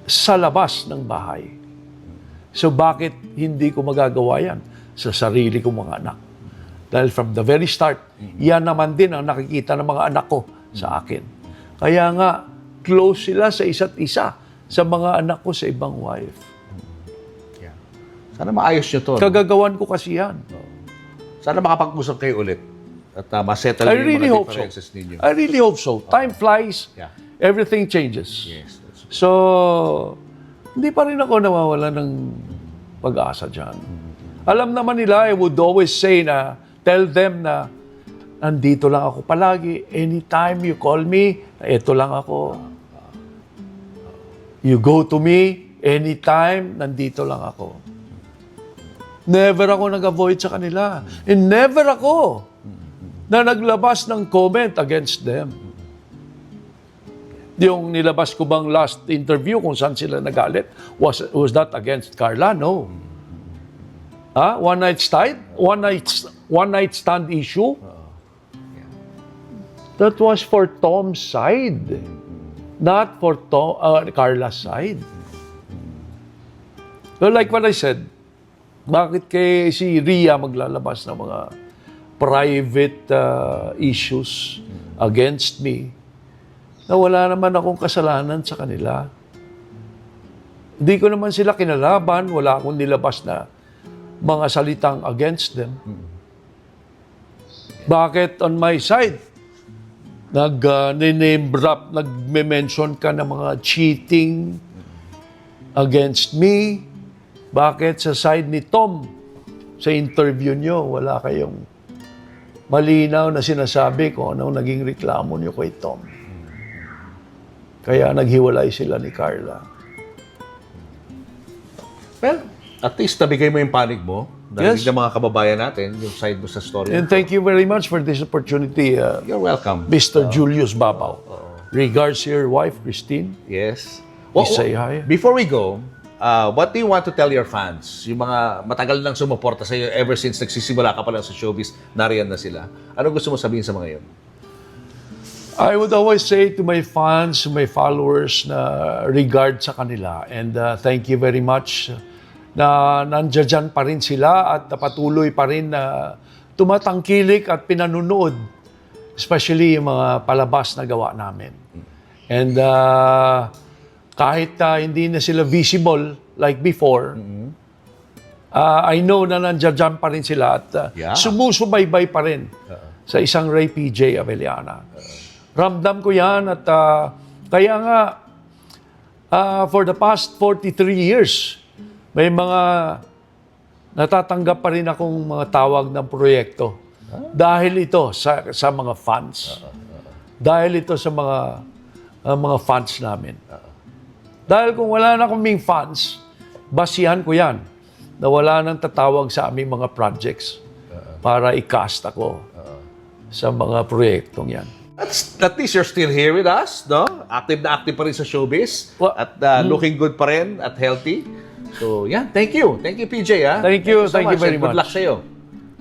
Speaker 1: sa labas ng bahay. So, bakit hindi ko magagawa yan sa sarili kong mga anak? Dahil from the very start, yan naman din ang nakikita ng mga anak ko sa akin. Kaya nga, close sila sa isa't isa sa mga anak ko sa ibang wife.
Speaker 2: Sana maayos nyo to.
Speaker 1: Kagagawan ko kasi yan.
Speaker 2: Sana makapag-usap kayo ulit. At masettle
Speaker 1: I
Speaker 2: yung
Speaker 1: really
Speaker 2: mga
Speaker 1: hope so.
Speaker 2: differences ninyo.
Speaker 1: I really hope so. Time flies. Everything changes.
Speaker 2: Yes, that's
Speaker 1: So, hindi pa rin ako nawawala ng pag-asa dyan. Alam naman nila, I would always say na, tell them na, nandito lang ako palagi. Anytime you call me, ito lang ako. You go to me, anytime, nandito lang ako. Never ako nag-avoid sa kanila. And never ako na naglabas ng comment against them. Yung nilabas ko bang last interview kung saan sila nagalit, was that against Carla? No. One night stand issue? That was for Tom's side. Not for Carla's side. So like what I said, bakit kay si Rhea maglalabas ng mga private issues against me na wala naman akong kasalanan sa kanila? Hindi ko naman sila kinalaban, wala akong nilabas na mga salitang against them. Bakit on my side, nag-name drop, nag-mention ka ng mga cheating against me? Bakit sa side ni Tom, sa interview nyo, wala kayong malinaw na sinasabi kung anong naging reklamo nyo kay Tom? Kaya naghiwalay sila ni Carla.
Speaker 2: Well, at least nabigay mo yung panig mo. Narinig
Speaker 1: Yes.
Speaker 2: ng mga kababayan natin, yung side mo sa story.
Speaker 1: And thank you very much for this opportunity,
Speaker 2: You're welcome.
Speaker 1: Mr. Julius Babaw. Regards to your wife, Christine.
Speaker 2: Yes.
Speaker 1: Please say hi.
Speaker 2: Before we go, what do you want to tell your fans? Yung mga matagal nang sumuporta sa iyo ever since nagsisimula ka pa lang sa showbiz, nariyan na sila. Ano gusto mo sabihin sa mga yun?
Speaker 1: I would always say to my fans, to my followers, na regard sa kanila. And thank you very much na nandiyan pa rin sila at patuloy pa rin na tumatangkilik at pinanunood, especially yung mga palabas na gawa namin. And kahit hindi na sila visible like before, I know na nandiyan pa rin sila at sumusubaybay pa rin sa isang Ray PJ Abellana. Ramdam ko yan at kaya nga for the past 43 years, may mga natatanggap pa rin akong mga tawag ng proyekto. Dahil ito sa mga fans. Dahil ito sa mga fans namin. Dahil kung wala na kaming fans, basihan ko yan na wala nang tatawag sa aming mga projects para i-cast ako sa mga proyektong yan.
Speaker 2: At least you're still here with us, no? Active na active pa rin sa showbiz. At looking good pa rin at healthy. So, yeah, thank you. Thank you, PJ.
Speaker 1: Thank you very much.
Speaker 2: Good luck sa'yo.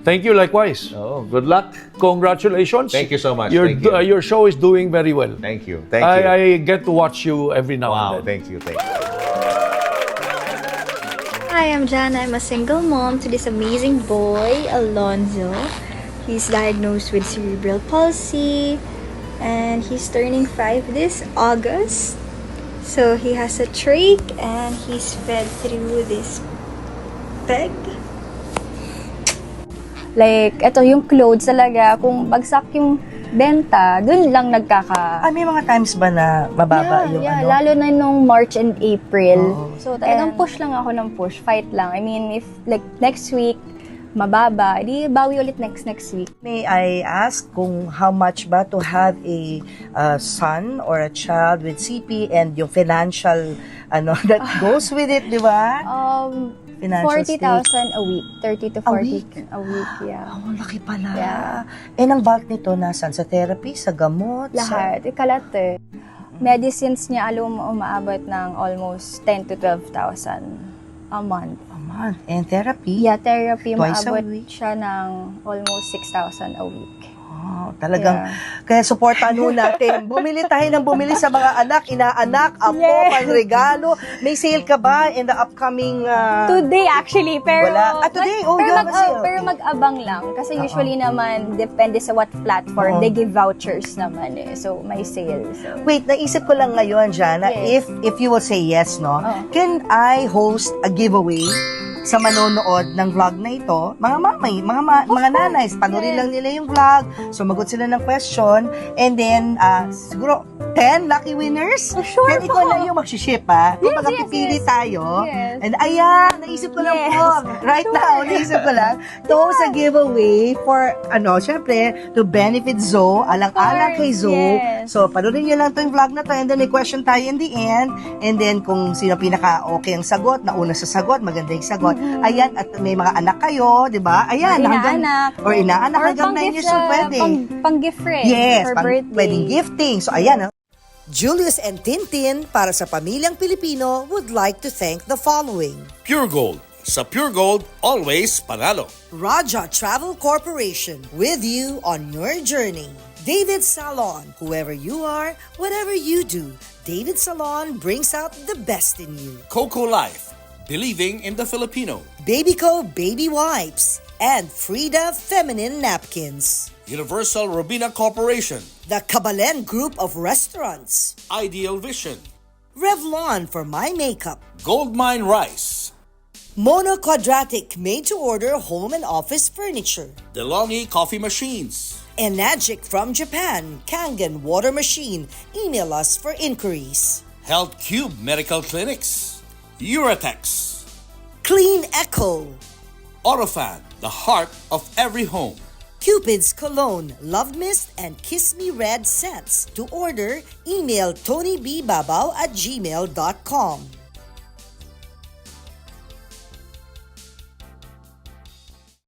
Speaker 1: Thank you likewise.
Speaker 2: Oh, good luck.
Speaker 1: Congratulations.
Speaker 2: Thank you so much.
Speaker 1: Your,
Speaker 2: Thank you.
Speaker 1: your show is doing very well.
Speaker 2: Thank you. Thank you.
Speaker 1: I get to watch you every now
Speaker 2: Wow,
Speaker 1: and then.
Speaker 2: thank you. Thank you.
Speaker 4: Hi, I'm Jana. I'm a single mom to this amazing boy, Alonzo. He's diagnosed with cerebral palsy and he's turning 5 this August. So he has a trach and he's fed through this peg.
Speaker 5: Like, ito yung clothes talaga, kung bagsak yung benta, dun lang nagkaka...
Speaker 6: May mga times ba na mababa yung ano?
Speaker 5: Lalo na nung March and April.
Speaker 6: Oo.
Speaker 5: So, talagang push lang ako ng push, fight lang. I mean, if like next week, mababa, di bawi ulit next week.
Speaker 6: May I ask kung how much ba to have a son or a child with CP and yung financial that goes with it, di ba? Financial
Speaker 5: 40,000 a week. 30 to 40
Speaker 6: A week?
Speaker 5: a week, yeah.
Speaker 6: Oh, laki pala.
Speaker 5: Yeah.
Speaker 6: And ang bulk nito nasan? Sa therapy? Sa gamot?
Speaker 5: Lahat. Ikalat eh. Medicines niya umaabot ng almost 10 to 12,000 a month.
Speaker 6: A month. And therapy?
Speaker 5: Yeah, therapy,
Speaker 6: Twice a
Speaker 5: maabot
Speaker 6: week?
Speaker 5: siya ng almost 6,000 a week.
Speaker 6: Oh, talagang, kaya supportan ho natin. Bumili tayo ng bumili sa mga anak, inaanak, apo, panregalo. May sale ka ba in the upcoming...
Speaker 5: Today actually, pero...
Speaker 6: Wala. Today? Oh,
Speaker 5: pero,
Speaker 6: yun kasi.
Speaker 5: pero mag-abang lang. Kasi usually naman, depende sa what platform, they give vouchers naman eh. So, may sale. So.
Speaker 6: Wait, naisip ko lang ngayon, Jana,
Speaker 5: Yes.
Speaker 6: if you will say yes, no? Can I host a giveaway sa manonood ng vlog na ito? Mga mamay, mga nanay, panurin lang nila yung vlog, sumagot sila ng question, and then, siguro, 10 lucky winners?
Speaker 5: Sure
Speaker 6: Then ikaw na yung mag-ship, ha? Kung
Speaker 5: Yes,
Speaker 6: pipili
Speaker 5: yes.
Speaker 6: tayo.
Speaker 5: Yes.
Speaker 6: And ayan, naisip ko lang
Speaker 5: Yes.
Speaker 6: po. Right now, naisip ko lang. To host a giveaway for, syempre, to benefit Zoe, alang-alang kay Zoe.
Speaker 5: Yes.
Speaker 6: So, panurin nyo lang to yung vlog na to, and then may question tayo in the end, and then kung sino pinaka-okay ang sagot, nauna sa sagot, maganda yung sagot. Ayan, at may mga anak kayo, di ba? Ayan,
Speaker 5: Inaanak.
Speaker 6: or inaanak hanggang 9 years old, pwede.
Speaker 5: Pang-gift rin.
Speaker 6: Yes,
Speaker 5: for birthday.
Speaker 6: pwedeng gifting. So, ayan.
Speaker 7: Julius and Tintin, para sa pamilyang Pilipino, would like to thank the following.
Speaker 8: Pure Gold. Sa Pure Gold, always panalo.
Speaker 7: Raja Travel Corporation, with you on your journey. David Salon, whoever you are, whatever you do, David Salon brings out the best in you.
Speaker 8: Coco Life. Believing in the Filipino.
Speaker 7: Babyco Baby Wipes and Frida Feminine Napkins.
Speaker 8: Universal Robina Corporation.
Speaker 7: The Kabalen Group of Restaurants.
Speaker 8: Ideal Vision.
Speaker 7: Revlon for my makeup.
Speaker 8: Goldmine Rice.
Speaker 7: Mono Quadratic made-to-order home and office furniture.
Speaker 8: DeLonghi Coffee Machines.
Speaker 7: Enagic from Japan, Kangen Water Machine. Email us for inquiries.
Speaker 8: Health Cube Medical Clinics. Uratex.
Speaker 7: Clean Echo.
Speaker 8: Orofan, the heart of every home.
Speaker 7: Cupid's Cologne, Love Mist, and Kiss Me Red sets. To order, email tonybbabaw@gmail.com.